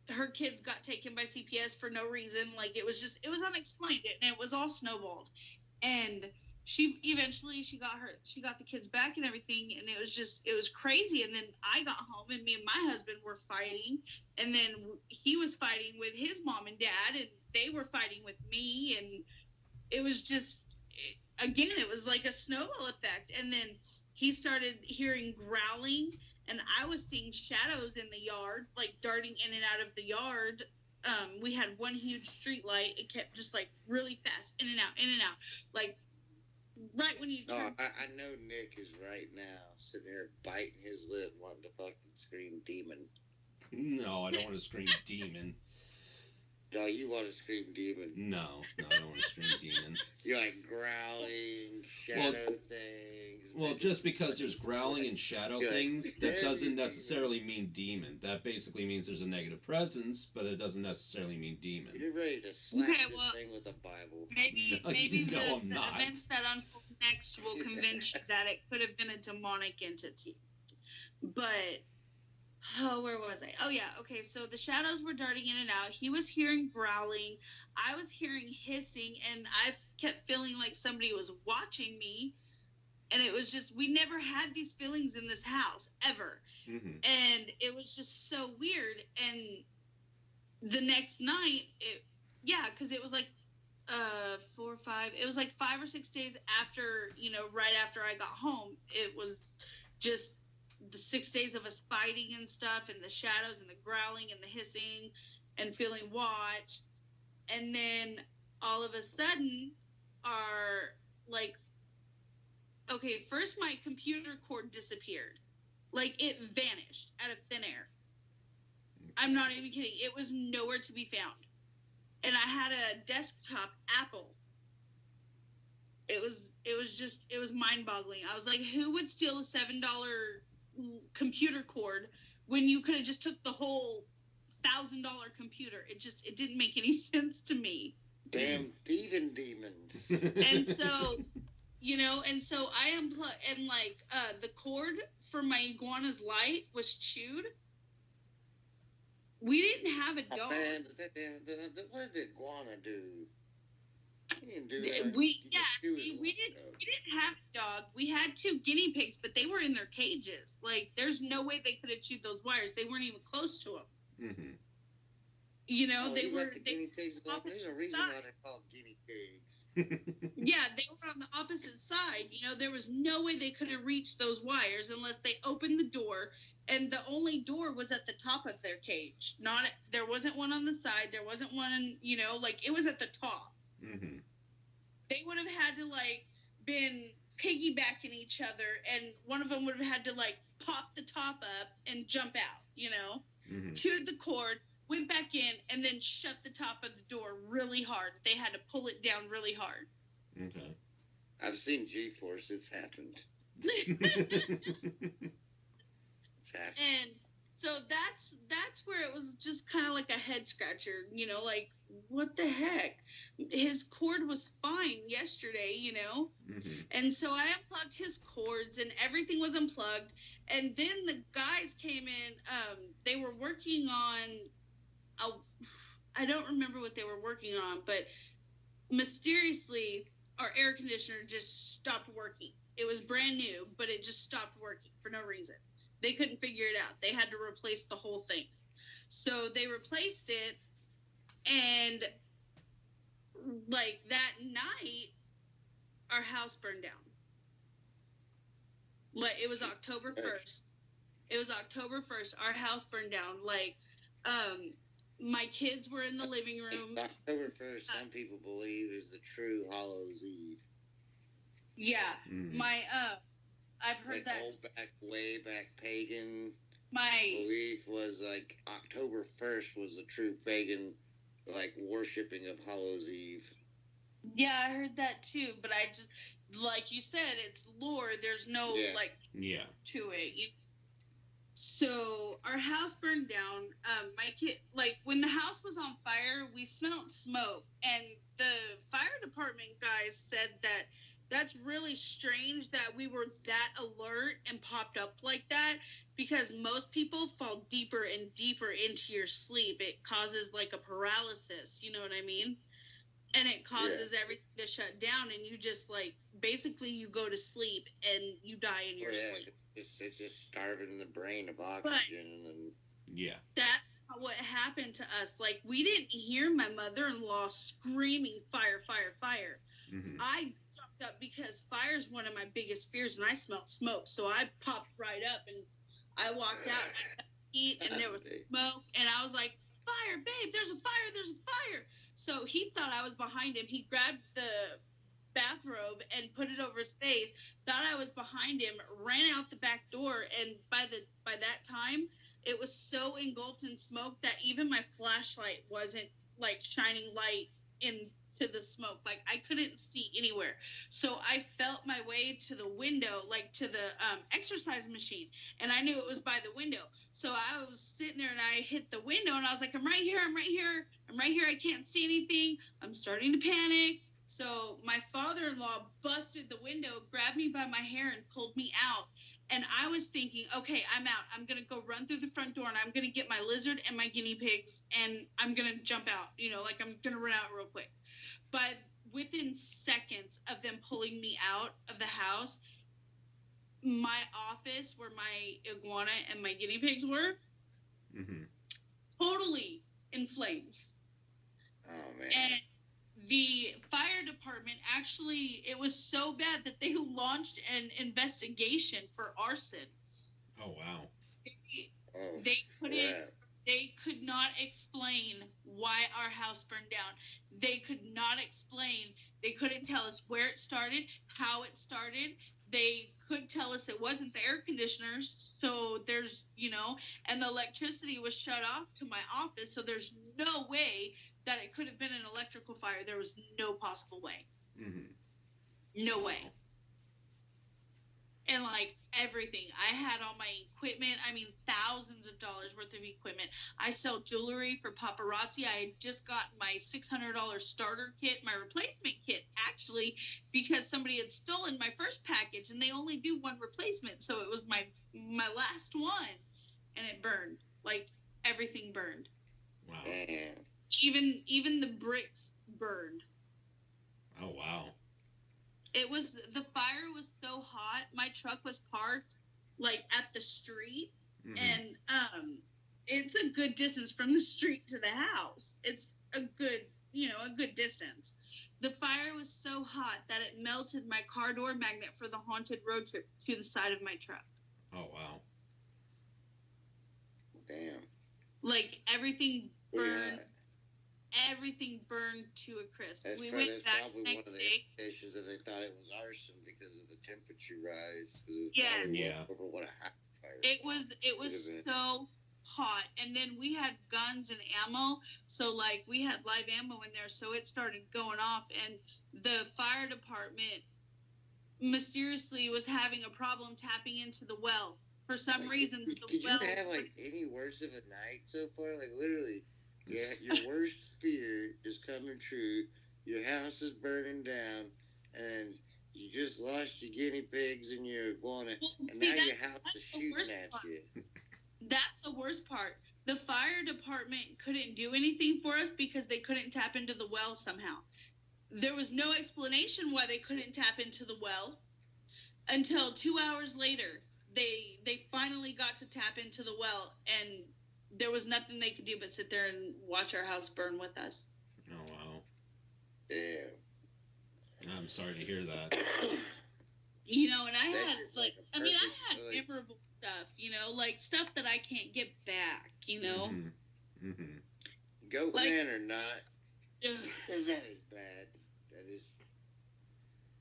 her kids got taken by CPS for no reason. Like, it was unexplained, and it was all snowballed. And she got the kids back and everything, and it was crazy. And then I got home, and me and my husband were fighting, and then he was fighting with his mom and dad, and they were fighting with me, and it was just, again, it was like a snowball effect. And then he started hearing growling, and I was seeing shadows in the yard, like darting in and out of the yard. We had one huge street light. It kept just like really fast, in and out, like right when you turn. I know Nick is right now sitting there biting his lip, wanting to fucking scream demon. No, I don't want to scream demon. No, you want to scream demon. No, I don't want to scream demon. You're like growling, shadow things. Well, just because there's growling and shadow things, that doesn't necessarily mean demon. That basically means there's a negative presence, but it doesn't necessarily mean demon. You're ready to slap this thing with a Bible. Maybe the events that unfold next will convince you that it could have been a demonic entity. But where was I? Oh, yeah. Okay, so the shadows were darting in and out. He was hearing growling. I was hearing hissing, and I kept feeling like somebody was watching me. And it was just, we never had these feelings in this house, ever. Mm-hmm. And it was just so weird. And the next night, because it was like 4 or 5, it was like 5 or 6 days after, right after I got home. It was just the 6 days of us fighting and stuff, and the shadows and the growling and the hissing and feeling watched. And then all of a sudden, okay, first my computer cord disappeared. Like, it vanished out of thin air. I'm not even kidding. It was nowhere to be found. And I had a desktop Apple. It was mind-boggling. I was like, who would steal a $7 computer cord when you could have just took the whole $1,000 computer? It didn't make any sense to me. Damn thieving demons. And so, and so I unplugged, and the cord for my iguana's light was chewed. We didn't have a dog. Man, what did the iguana do? He didn't do that. We didn't have a dog. We had 2 guinea pigs, but they were in their cages. Like, there's no way they could have chewed those wires. They weren't even close to them. Mm-hmm. They were. Guinea pigs. There's a reason why they're called guinea pigs. Yeah, they were on the opposite side. There was no way they could have reached those wires unless they opened the door, and the only door was at the top of their cage. There wasn't one on the side. There wasn't one. It was at the top. Mm-hmm. They would have had to been piggybacking each other, and one of them would have had to pop the top up and jump out. Mm-hmm. Chewed the cord, went back in, and then shut the top of the door really hard. They had to pull it down really hard. Okay. I've seen G-Force. It's happened. And so that's where it was just kind of like a head scratcher, what the heck? His cord was fine yesterday, Mm-hmm. And so I unplugged his cords, and everything was unplugged. And then the guys came in. They were working on I don't remember what they were working on, but mysteriously our air conditioner just stopped working. It was brand new, but it just stopped working for no reason. They couldn't figure it out. They had to replace the whole thing. So they replaced it, and that night, our house burned down. It was October 1st. It was October 1st. Our house burned down. My kids were in the living room. October 1st, some people believe, is the true Hallows Eve. Yeah. Mm. I've heard like that. old way back pagan My belief was like October 1st was the true pagan like worshipping of Hallows Eve. Yeah, I heard that too, but I just, like you said, it's lore. There's no like to it. So our house burned down. My kid, like when the house was on fire, we smelled smoke, and the fire department guys said that that's really strange that we were that alert and popped up like that, because most people fall deeper and deeper into your sleep. It causes like a paralysis, you know what I mean? And it causes everything to shut down, and you just like basically you go to sleep and you die in your sleep. It's just starving the brain of oxygen, That's what happened to us. Like, we didn't hear my mother-in-law screaming fire, fire, fire. Mm-hmm. I jumped up because fire is one of my biggest fears, and I smelled smoke, so I popped right up and I walked out and I got heat, and there was smoke, and I was like, fire, babe, there's a fire, there's a fire. So he thought I was behind him. He grabbed the bathrobe and put it over his face, thought I was behind him, ran out the back door, and by that time it was so engulfed in smoke that even my flashlight wasn't like shining light into the smoke. Like, I couldn't see anywhere. So I felt my way to the window, like to the exercise machine, and I knew it was by the window. So I was sitting there and I hit the window and I was like, I'm right here, I'm right here, I'm right here, I can't see anything, I'm starting to panic. So my father-in-law busted the window, grabbed me by my hair, and pulled me out. And I was thinking, okay, I'm out. I'm going to go run through the front door, and I'm going to get my lizard and my guinea pigs, and I'm going to jump out. You know, like, I'm going to run out real quick. But within seconds of them pulling me out of the house, my office where my iguana and my guinea pigs were, totally in flames. Oh, man. And the fire department actually, it was so bad that they launched an investigation for arson. Oh, wow. They could not explain why our house burned down. They could not explain. They couldn't tell us where it started, how it started. They could tell us it wasn't the air conditioners. So there's, and the electricity was shut off to my office. So there's no way that it could have been an electrical fire. There was no possible way. No way. And like everything, I had all my equipment. I mean, thousands of dollars worth of equipment. I sell jewelry for paparazzi. I had just gotten my $600 starter kit, my replacement kit, actually, because somebody had stolen my first package, and they only do one replacement. So it was my last one, and it burned. Like, everything burned. Wow. Even the bricks burned. Oh, wow. The fire was so hot. My truck was parked like at the street, and it's a good distance from the street to the house. It's a good distance. The fire was so hot that it melted my car door magnet for the haunted road trip to the side of my truck. Oh, wow. Damn. Like, everything burned. Everything burned to a crisp. That's probably one of the indications that they thought it was arson because of the temperature rise. Over what a hot fire. It was so hot, and then we had guns and ammo, so like we had live ammo in there, so it started going off, and the fire department mysteriously was having a problem tapping into the well for some reason. Did you have like any worse of a night so far? Like, literally. Yeah, your worst fear is coming true. Your house is burning down, and you just lost your guinea pigs and your iguana, and now your house is shooting at you. That's the worst part. The fire department couldn't do anything for us because they couldn't tap into the well somehow. There was no explanation why they couldn't tap into the well until 2 hours later. They finally got to tap into the well, and there was nothing they could do but sit there and watch our house burn with us. Oh, wow. Yeah. I'm sorry to hear that. And I had, I had memorable stuff, like stuff that I can't get back, Goatman or not, that is bad.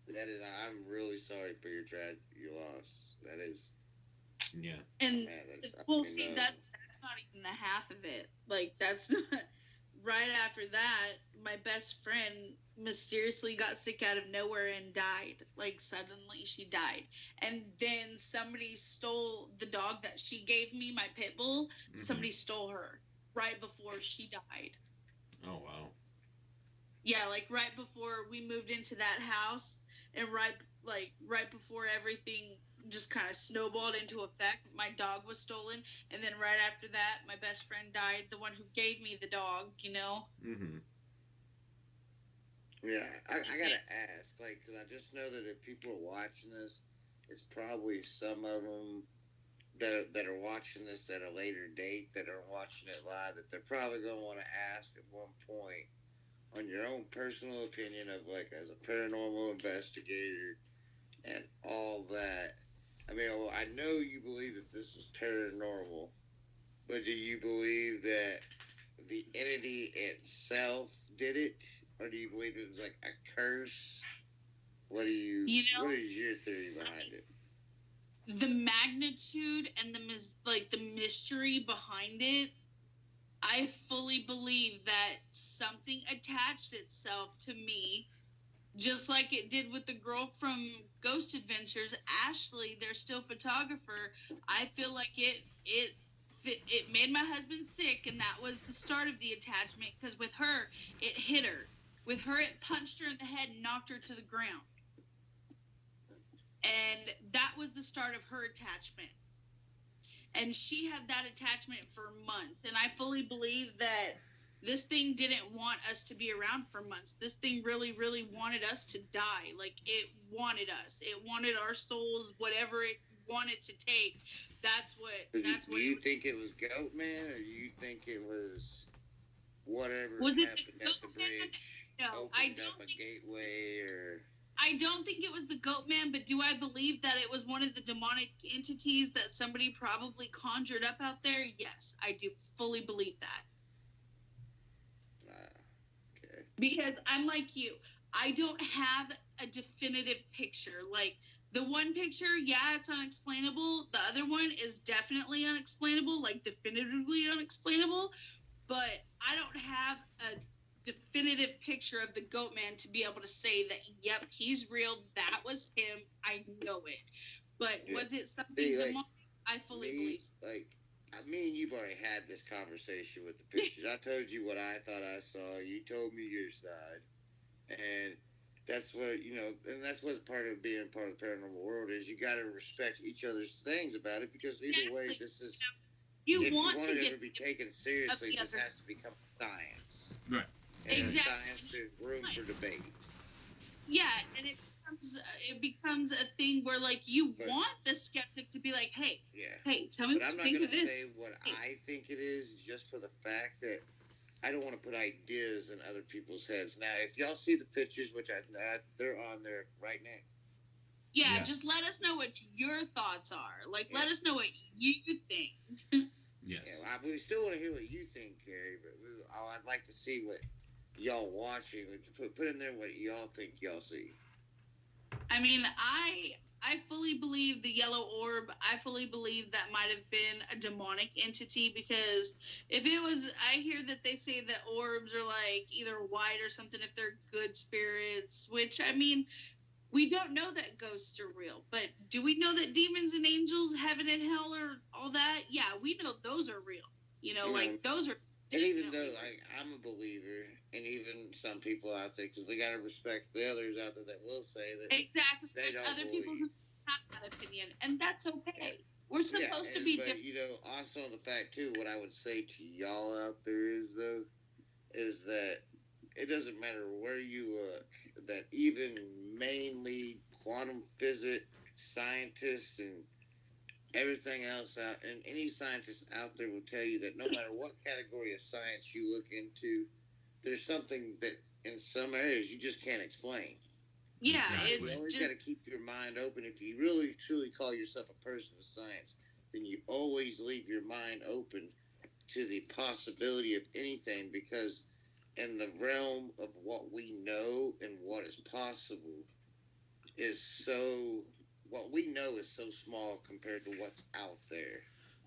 That is, I'm really sorry for your loss. That is. Yeah. And Man, that's, we'll see that's not even the half of it. Like that's not right after that, my best friend mysteriously got sick out of nowhere and died. Like suddenly she died. And then somebody stole the dog that she gave me, my pit bull. Somebody stole her right before she died. Oh wow. Yeah, like right before we moved into that house and right before everything just kind of snowballed into effect, my dog was stolen, and then right after that my best friend died, the one who gave me the dog, you know. Yeah, I gotta ask, like, because I just know that if people are watching this, it's probably some of them that are watching this at a later date that are watching it live, that they're probably going to want to ask at one point on your own personal opinion of, like, as a paranormal investigator and all that. I mean, I know you believe that this is paranormal, but do you believe that the entity itself did it, or do you believe it was like a curse? What is your theory behind it? The magnitude and the mystery behind it, I fully believe that something attached itself to me, just like it did with the girl from Ghost Adventures, Ashley, their still photographer. I feel like it made my husband sick, and that was the start of the attachment, because with her, it hit her. With her, it punched her in the head and knocked her to the ground. And that was the start of her attachment. And she had that attachment for months. And I fully believe that this thing didn't want us to be around for months. This thing really, really wanted us to die. Like, it wanted us. It wanted our souls, whatever it wanted to take. That's what. Do you think it was Goatman, or do you think it was whatever was happened at the bridge? No, opened up a gateway, or I don't think it was the Goatman, but do I believe that it was one of the demonic entities that somebody probably conjured up out there? Yes, I do fully believe that. Okay. Because I'm like you. I don't have a definitive picture. Like, the one picture, yeah, it's unexplainable. The other one is definitely unexplainable, like definitively unexplainable. But I don't have a definitive picture of the Goatman to be able to say that, yep, he's real. That was him. I know it. But was it something demonic? I fully believe so. Like, me and you've already had this conversation with the pictures. I told you what I thought I saw. You told me your side. And that's what, and that's what part of being part of the paranormal world is. You got to respect each other's things about it, because either way, this is, if you want to ever be taken seriously, this has to become science. Right. And science, there's room for debate. Yeah, and it becomes a thing where, like, you want the skeptic to be like, hey, tell me what you think of this. But I'm not going to say what I think it is, just for the fact that I don't want to put ideas in other people's heads. Now, if y'all see the pictures, which they're on there right now. Yeah, just let us know what your thoughts are. Like, let us know what you think. Yes. Yeah, we still want to hear what you think, Gary, but I'd like to see what y'all watching. Put in there what y'all think y'all see. I mean, I fully believe the yellow orb. I fully believe that might have been a demonic entity, because if it was, I hear that they say that orbs are like either white or something if they're good spirits, which, I mean, we don't know that ghosts are real, but do we know that demons and angels, heaven and hell, are all that? Yeah, we know those are real. Like, those are. And even though I'm a believer, and even some people out there, because we got to respect the others out there that will say that they don't other believe. People who have that opinion, and that's okay. We're supposed to be different. But, also the fact, too, what I would say to y'all out there is that it doesn't matter where you look, that even mainly quantum physics scientists and everything else out, and any scientist out there will tell you that no matter what category of science you look into, there's something that in some areas you just can't explain. Yeah, you always got to keep your mind open. If you really truly call yourself a person of science, then you always leave your mind open to the possibility of anything, because in the realm of what we know and what is possible is so what we know is so small compared to what's out there.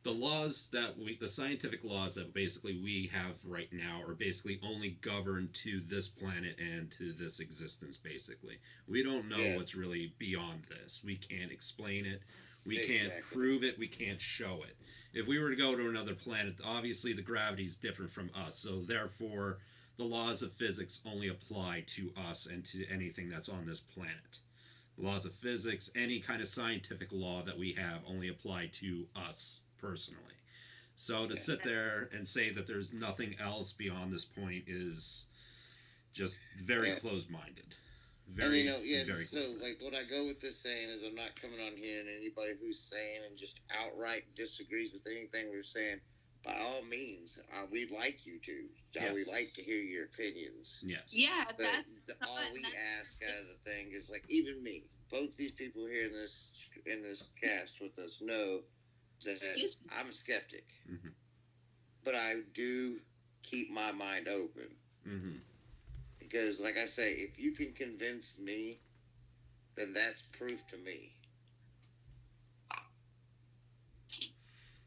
The scientific laws that basically we have right now are basically only governed to this planet and to this existence, basically. We don't know Yeah, what's really beyond this. We can't explain it. We can't exactly. prove it. We can't show it. If we were to go to another planet, obviously the gravity is different from us, so therefore the laws of physics only apply to us and to anything that's on this planet. Laws of physics, any kind of scientific law that we have only apply to us personally. So to Yeah. sit there and say that there's nothing else beyond this point is just very Yeah. close minded. And Very, yeah. very So, close minded. like, what I go with this saying is, I'm not coming on here and anybody who's saying and just outright disagrees with anything we're saying. By all means, we'd like you to. We'd Yes. like to hear your opinions. Yes. Yeah, But that's all we that's ask out of the thing is, like, even me, both these people here in this cast with us know that excuse me. I'm a skeptic, Mm-hmm. but I do keep my mind open Mm-hmm. because, like I say, if you can convince me, then that's proof to me.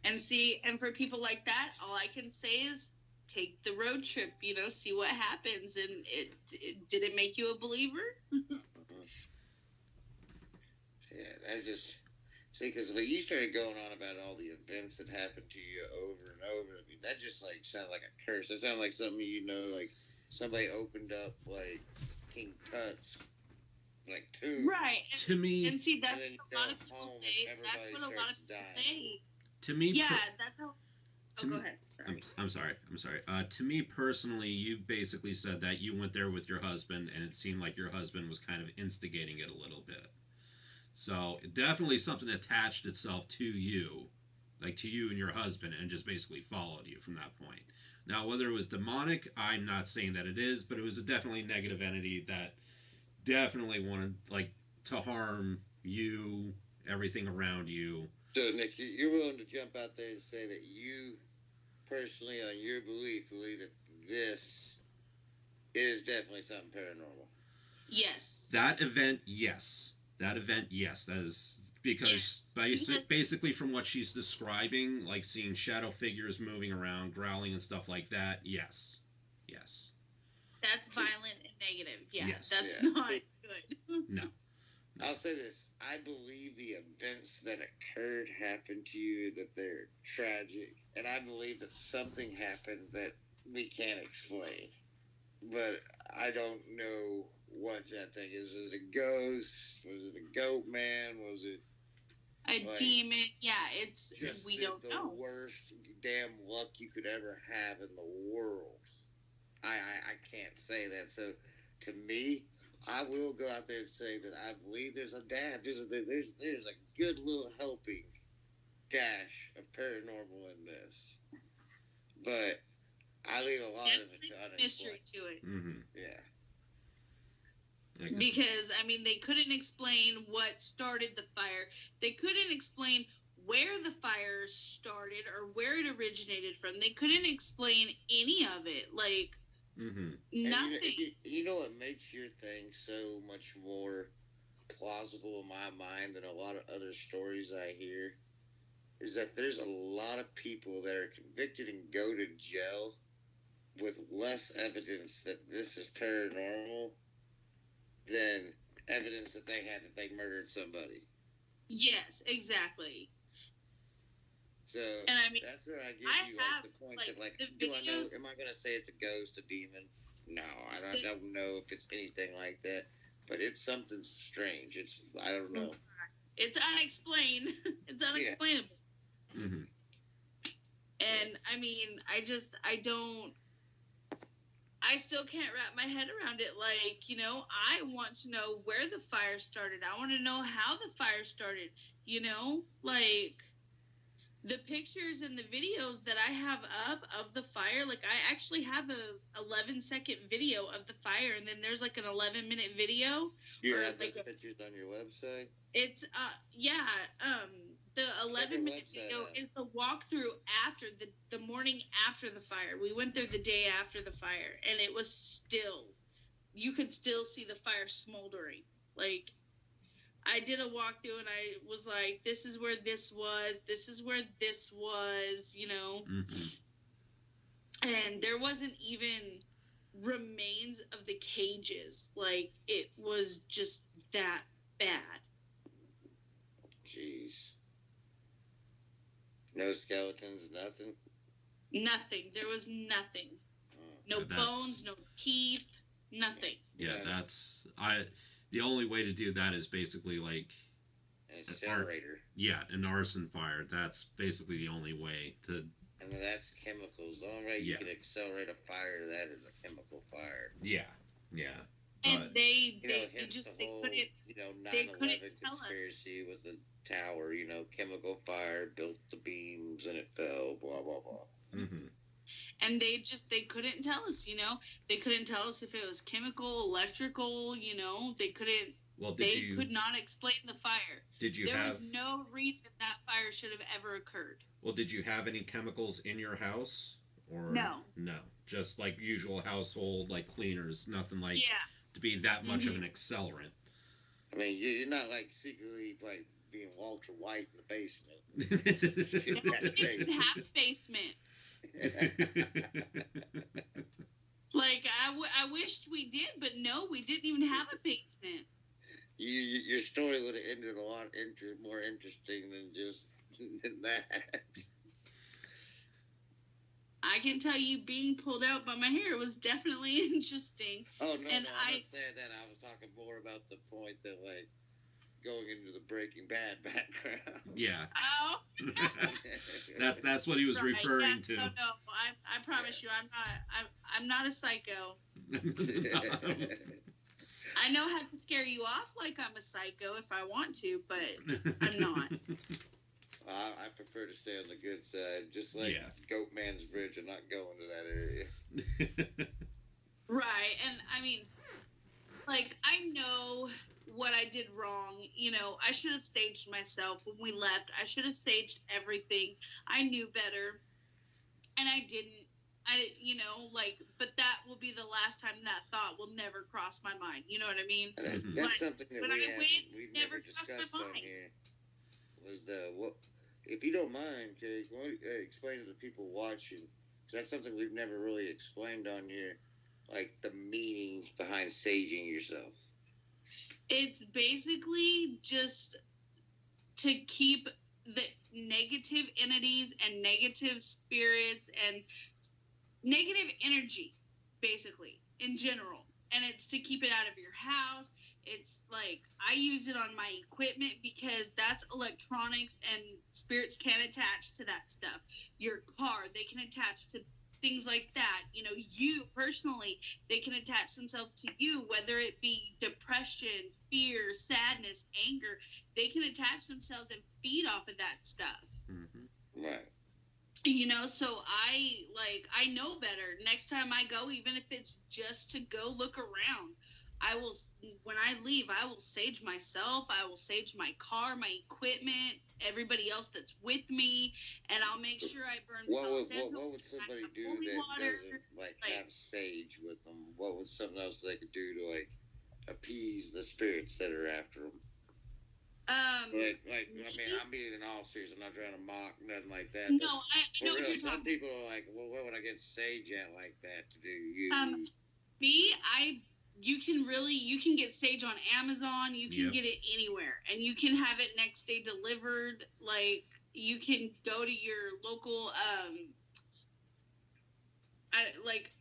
And see, and for people like that, all I can say is take the road trip, see what happens. And did it make you a believer? Yeah, that's just see, because when you started going on about all the events that happened to you over and over, I mean, that just like sounded like a curse. That sounded like something like somebody opened up like King Tut's like tomb, Right. To me, And see, that's and then you what a lot go of people home say. and That's everybody what a lot of starts people dying. say. to me, Yeah, that's how. to Oh, go me- ahead. Sorry. I'm sorry. I'm sorry. To me personally, you basically said that you went there with your husband, and it seemed like your husband was kind of instigating it a little bit. So definitely something attached itself to you, like to you and your husband, and just basically followed you from that point. Now, whether it was demonic, I'm not saying that it is, but it was a definitely negative entity that definitely wanted like to harm you, everything around you. So, Nick, you're willing to jump out there and say that you personally, on your believe that this is definitely something paranormal. Yes. That event, yes. That event, yes. That is because basically from what she's describing, like seeing shadow figures moving around, growling and stuff like that, yes. Yes. That's violent and negative. Yeah, Yes. that's Yeah. not good. No. I'll say this. I believe the events that occurred happened to you, that they're tragic. And I believe that something happened that we can't explain. But I don't know what that thing is. Was it a ghost? Was it a goat man? Was it A like demon. Yeah, it's just we don't the know. worst damn luck you could ever have in the world? I can't say that. So to me, I will go out there and say that I believe there's a dash. There's a good little helping dash of paranormal in this, but I leave a lot of it to Mystery unexplained. to it. Mm-hmm. Yeah. Because they couldn't explain what started the fire. They couldn't explain where the fire started or where it originated from. They couldn't explain any of it. Like nothing. You know what makes your thing so much more plausible in my mind than a lot of other stories I hear is that there's a lot of people that are convicted and go to jail with less evidence that this is paranormal than evidence that they had that they murdered somebody. Yes, exactly. So and I mean, that's where I give I you have, the point like, that the do I know? videos- Am I gonna say it's a ghost, a demon? No, I don't know if it's anything like that. But it's something strange. I don't know. It's unexplained. It's unexplainable. Yeah. Mm-hmm. And I mean, I still can't wrap my head around it. Like, I want to know where the fire started. I want to know how the fire started. Like the pictures and the videos that I have up of the fire. Like I actually have a 11-second video of the fire, and then there's like an 11-minute video. You have those pictures on your website? It's the 11-minute video is the walkthrough after the morning after the fire. We went there the day after the fire, and it was you could still see the fire smoldering. Like, I did a walkthrough and I was like, this is where this was, this is where this was, you know. And there wasn't even remains of the cages. Like, it was just that bad. Jeez. No skeletons, nothing? Nothing. There was nothing. No bones, no teeth, nothing. Yeah, the only way to do that is basically like an incinerator. An arson fire. That's basically the only way to. And that's chemicals. The only way you can accelerate a fire to that is a chemical fire. Yeah. And they couldn't. 9/11 conspiracy with the tower. Chemical fire built the beams and it fell. Blah blah blah. And they couldn't tell us. They couldn't tell us if it was chemical, electrical. They couldn't. Well, could not explain the fire. There was no reason that fire should have ever occurred. Well, did you have any chemicals in your house? Or no, just like usual household like cleaners, nothing like to be that much of an accelerant. I mean, you're not like secretly like being Walter White in the basement. We didn't have a basement. Like I wished we did, but no, we didn't even have a basement. Your story would have ended a lot more interesting than just that. I can tell you, being pulled out by my hair was definitely interesting. Oh no, I'm not saying that. I was talking more about the point that like going into the Breaking Bad background. Yeah. Oh. that's what he was referring to. No, I promise you, I'm not a psycho. I know how to scare you off like I'm a psycho if I want to, but I'm not. I prefer to stay on the good side, just like Goatman's Bridge. I'm not going to that area. Right, and I mean, like, I know what I did wrong. I should have staged myself when we left. I should have staged everything. I knew better, and I didn't. But that will be the last time that thought will never cross my mind. You know what I mean? That's something that we've never discussed on here. Was if you don't mind, Kate, why don't you explain to the people watching? Because that's something we've never really explained on here, like the meaning behind saging yourself. It's basically just to keep the negative entities and negative spirits and negative energy, basically, in general. And it's to keep it out of your house. It's like, I use it on my equipment because that's electronics and spirits can attach to that stuff. Your car, they can attach to things like that. You personally, they can attach themselves to you, whether it be depression, fear, sadness, anger. They can attach themselves and feed off of that stuff. Mm-hmm. Right. So I know better. Next time I go, even if it's just to go look around, when I leave, I will sage myself. I will sage my car, my equipment, everybody else that's with me, and I'll make sure I burn. What would somebody do that doesn't have sage with them? What would something else they could do to appease the spirits that are after them? I mean, I'm being in all serious. I'm not trying to mock nothing like that. No, I know what you're talking about. Some people are like, well, what would I get sage at like that to do? You can get sage on Amazon. You can get it anywhere, and you can have it next day delivered. Like, you can go to your local,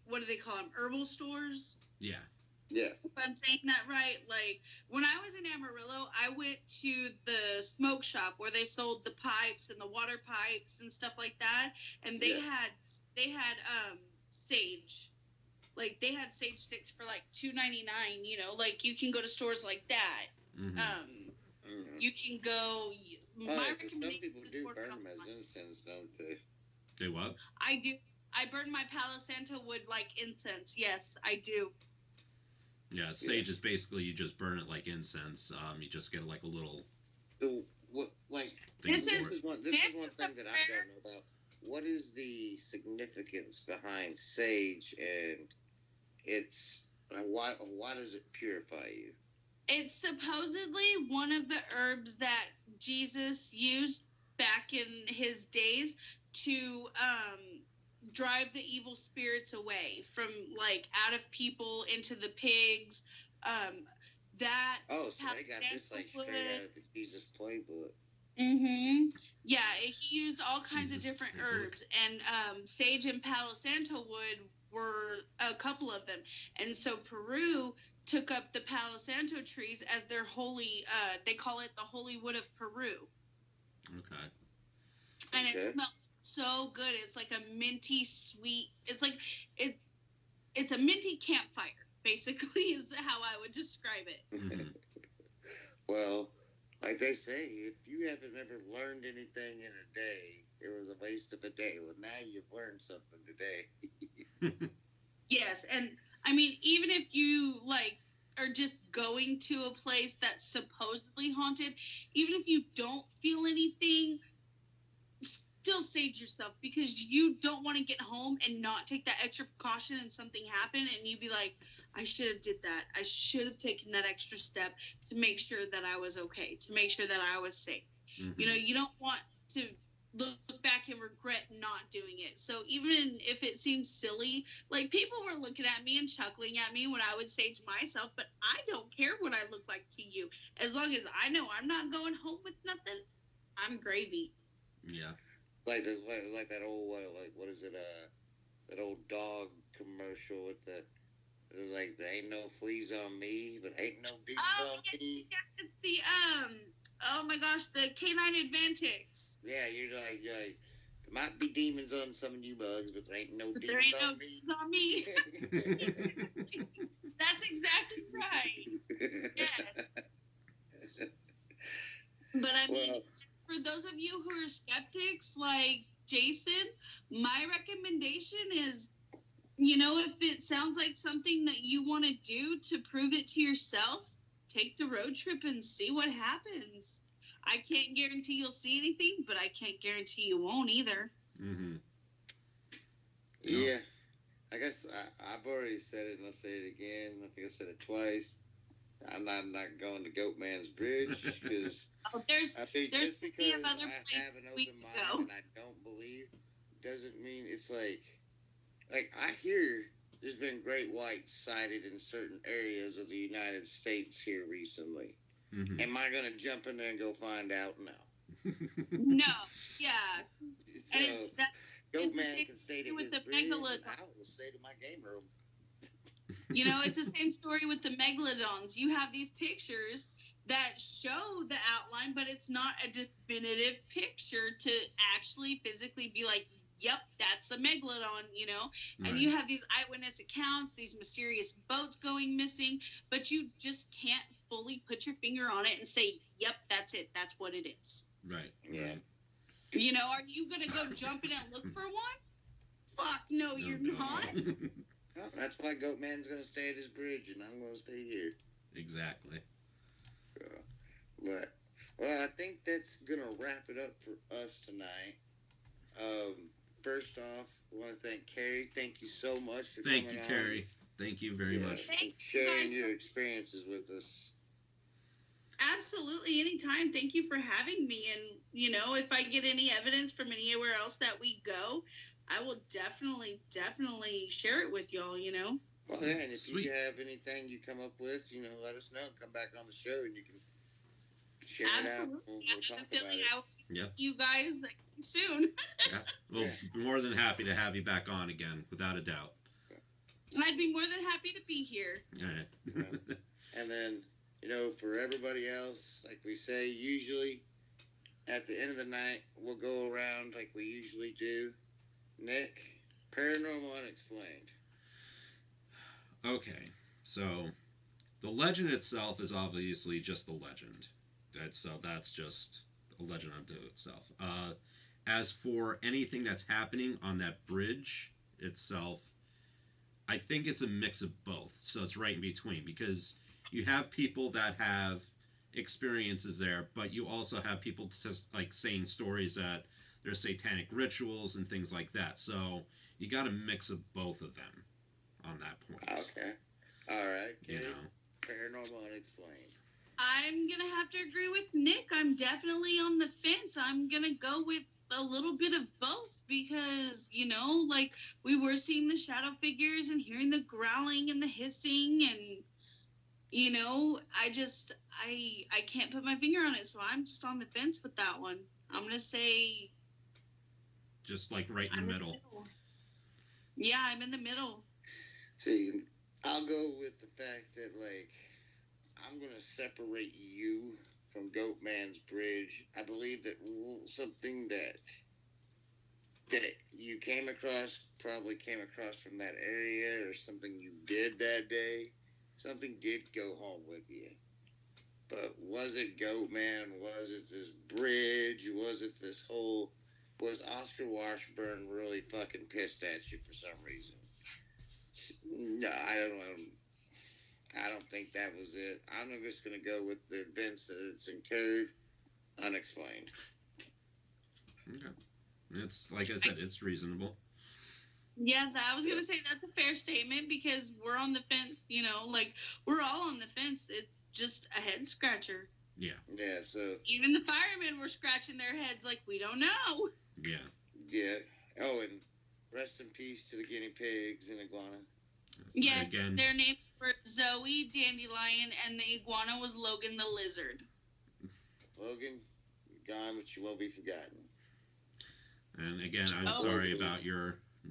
what do they call them? Herbal stores? Yeah. Yeah. If I'm saying that right, like, when I was in Amarillo, I went to the smoke shop where they sold the pipes and the water pipes and stuff like that, and they had sage. Like, they had sage sticks for like $2.99. Like, you can go to stores like that. Mm-hmm. You can go. My recommendation. Some people do burn them as incense, don't they? They what? I do. I burn my Palo Santo wood like incense. Yes, I do. Yeah, sage is basically you just burn it like incense. You just get like a little. So this is one thing that I don't know about. What is the significance behind sage, and why does it purify you? It's supposedly one of the herbs that Jesus used back in his days to drive the evil spirits away from like out of people into the pigs. Um, that Oh, so Palo they got this Santo like straight wood. out of the Jesus playbook. Yeah, he used all kinds of Jesus different playbook. herbs, and sage and Palo Santo wood were a couple of them. And so Peru took up the Palo Santo trees as their holy. They call it the holy wood of Peru, Okay. and it Okay. smells so good. It's like a minty sweet. It's like it. It's a minty campfire, basically, is how I would describe it. Mm-hmm. Well, like they say, if you haven't ever learned anything in a day, it was a waste of a day. Well, now you've learned something today. Yes, and I mean, even if you like are just going to a place that's supposedly haunted, even if you don't feel anything, still sage yourself because you don't want to get home and not take that extra precaution and something happen and you be like, I should have did that. I should have taken that extra step to make sure that I was okay, to make sure that I was safe. Mm-hmm. You know, you don't want to look back and regret not doing it. So even if it seems silly, like people were looking at me and chuckling at me when I would sage myself, but I don't care what I look like to you. As long as I know I'm not going home with nothing, I'm gravy. Yeah. Like this, like that old like what is it? That old dog commercial with the it's like there ain't no fleas on me, but ain't no demons Oh, on me. yeah, it's the oh my gosh, the Canine Advantix. Yeah, you're like there might be demons on some of you bugs, but there ain't no But there demons ain't no on me. demons on me. That's exactly right. Yeah. But I mean, Well, for those of you who are skeptics like Jason, my recommendation is, you know, if it sounds like something that you want to do to prove it to yourself, take the road trip and see what happens. I can't guarantee you'll see anything, but I can't guarantee you won't either. Mm-hmm. yeah, I guess I've already said it, and I'll say it again. I think I said it twice. I'm not going to Goatman's Bridge because Oh, there's I think there's just plenty because of other I places have an we open can mind go. and I don't believe doesn't mean it's like I hear there's been great whites sighted in certain areas of the United States here recently. Mm-hmm. Am I gonna jump in there and go find out? No. No, yeah, So and it's the Goatman same can stay to thing with his the bridge, and megalodon. I will stay to my game room. You know, it's the same story with the megalodons. You have these pictures that show the outline, but it's not a definitive picture to actually physically be like, yep, that's a megalodon, you know? And Right. you have these eyewitness accounts, these mysterious boats going missing, but you just can't fully put your finger on it and say, yep, that's it. That's what it is. Right. Yeah. Right. You know, are you going to go jump in and look for one? Fuck, no, you're not. Well, that's why Goatman's gonna stay at his bridge, and I'm gonna stay here. Exactly. So, but well, I think that's gonna wrap it up for us tonight. Um, First off, I want to thank Carrie. Thank you so much for Thank coming you, on. Carrie. Thank you very much. Thank And you sharing guys. your experiences with us. Absolutely, anytime. Thank you for having me. And, you know, if I get any evidence from anywhere else that we go, I will definitely share it with y'all, you know? Well, yeah, and if Sweet. you have anything you come up with, let us know. Come back on the show, and you can share Absolutely. it out. We'll I have talk a about feeling it. I will see Yep. you guys soon. Yeah. Well, Yeah. more than happy to have you back on again, without a doubt. I'd be more than happy to be here. All right. Yeah. And then, for everybody else, like we say, usually at the end of the night, we'll go around like we usually do. Nick, Paranormal Unexplained. Okay. So, the legend itself is obviously just the legend. That's just a legend unto itself. As for anything that's happening on that bridge itself, I think it's a mix of both. So it's right in between because you have people that have experiences there, but you also have people just like saying stories that there's satanic rituals and things like that. So you got a mix of both of them on that point. Okay. All right. You Carrie. know. Paranormal Unexplained. I'm going to have to agree with Nick. I'm definitely on the fence. I'm going to go with a little bit of both because, you know, like we were seeing the shadow figures and hearing the growling and the hissing and, you know, I can't put my finger on it. So I'm just on the fence with that one. I'm going to say. Just like right in the middle. Yeah, I'm in the middle. See, I'll go with the fact that, like, I'm going to separate you from Goatman's Bridge. I believe that something that you probably came across from that area, or something you did that day, something did go home with you. But was it Goatman? Was it this bridge? Was it this whole... Was Oscar Washburn really fucking pissed at you for some reason? No, I don't think that was it. I'm just going to go with the events that it's incurred, unexplained. Okay. It's, like I said, it's reasonable. Yeah, I was going to say that's a fair statement because we're on the fence, you know, like we're all on the fence. It's just a head scratcher. Yeah. Yeah, so... Even the firemen were scratching their heads like, we don't know. Yeah. Yeah. Oh, and rest in peace to the guinea pigs and iguana. Yes, again, their names were Zoe, Dandelion, and the iguana was Logan the lizard. Logan, you're gone, but you won't be forgotten. And again, I'm sorry about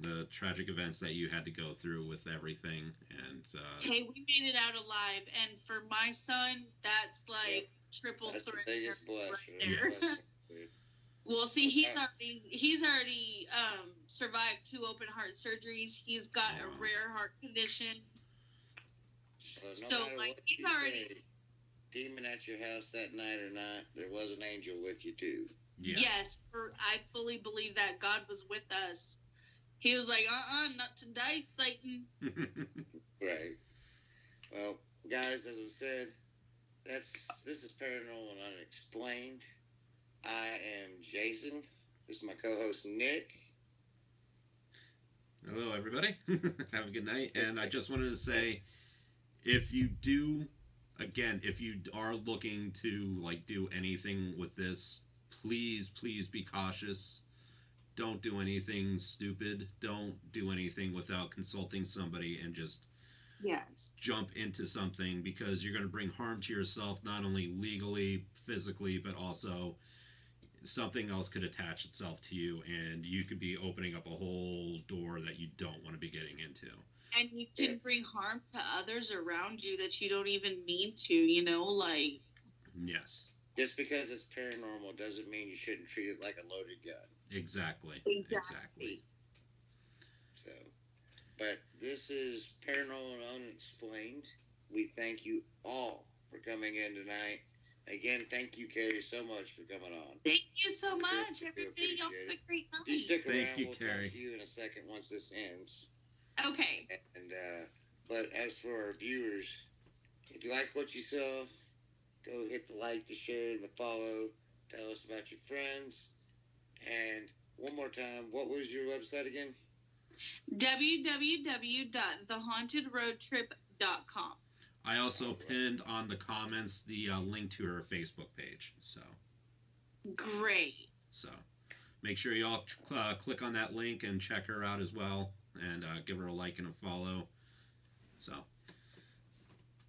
the tragic events that you had to go through with everything. And hey, we made it out alive, and for my son, that's like triple threat. The biggest blessing. Right there. Well, see, he's already survived 2 open heart surgeries. He's got a rare heart condition. So, like, he's already... demon at your house that night or not, there was an angel with you, too. Yeah. Yes, I fully believe that God was with us. He was like, not today, Satan. Right. Well, guys, as I said, this is Paranormal and Unexplained. I am Jason. This is my co-host, Nick. Hello, everybody. Have a good night. And I just wanted to say, if you are looking to, like, do anything with this, please be cautious. Don't do anything stupid. Don't do anything without consulting somebody and just jump into something, because you're going to bring harm to yourself, not only legally, physically, but also something else could attach itself to you, and you could be opening up a whole door that you don't want to be getting into. And you can bring harm to others around you that you don't even mean to, you know, like... Yes. Just because it's paranormal doesn't mean you shouldn't treat it like a loaded gun. Exactly. So, but this is Paranormal and Unexplained. We thank you all for coming in tonight. Again, thank you, Carrie, so much for coming on. Thank you so much, everybody. Y'all have a great night. You stick around. Thank you, we'll Carrie. talk to you in a second once this ends. Okay. And but as for our viewers, if you like what you saw, go hit the like, the share, and the follow. Tell us about your friends. And one more time, what was your website again? www.thehauntedroadtrip.com. I also pinned on the comments the link to her Facebook page. So great. So make sure you all click on that link and check her out as well, and give her a like and a follow. So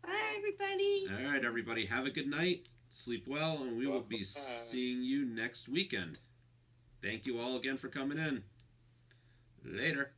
bye, everybody. All right, everybody, have a good night. Sleep well, and we will be seeing you next weekend. Thank you all again for coming in. Later.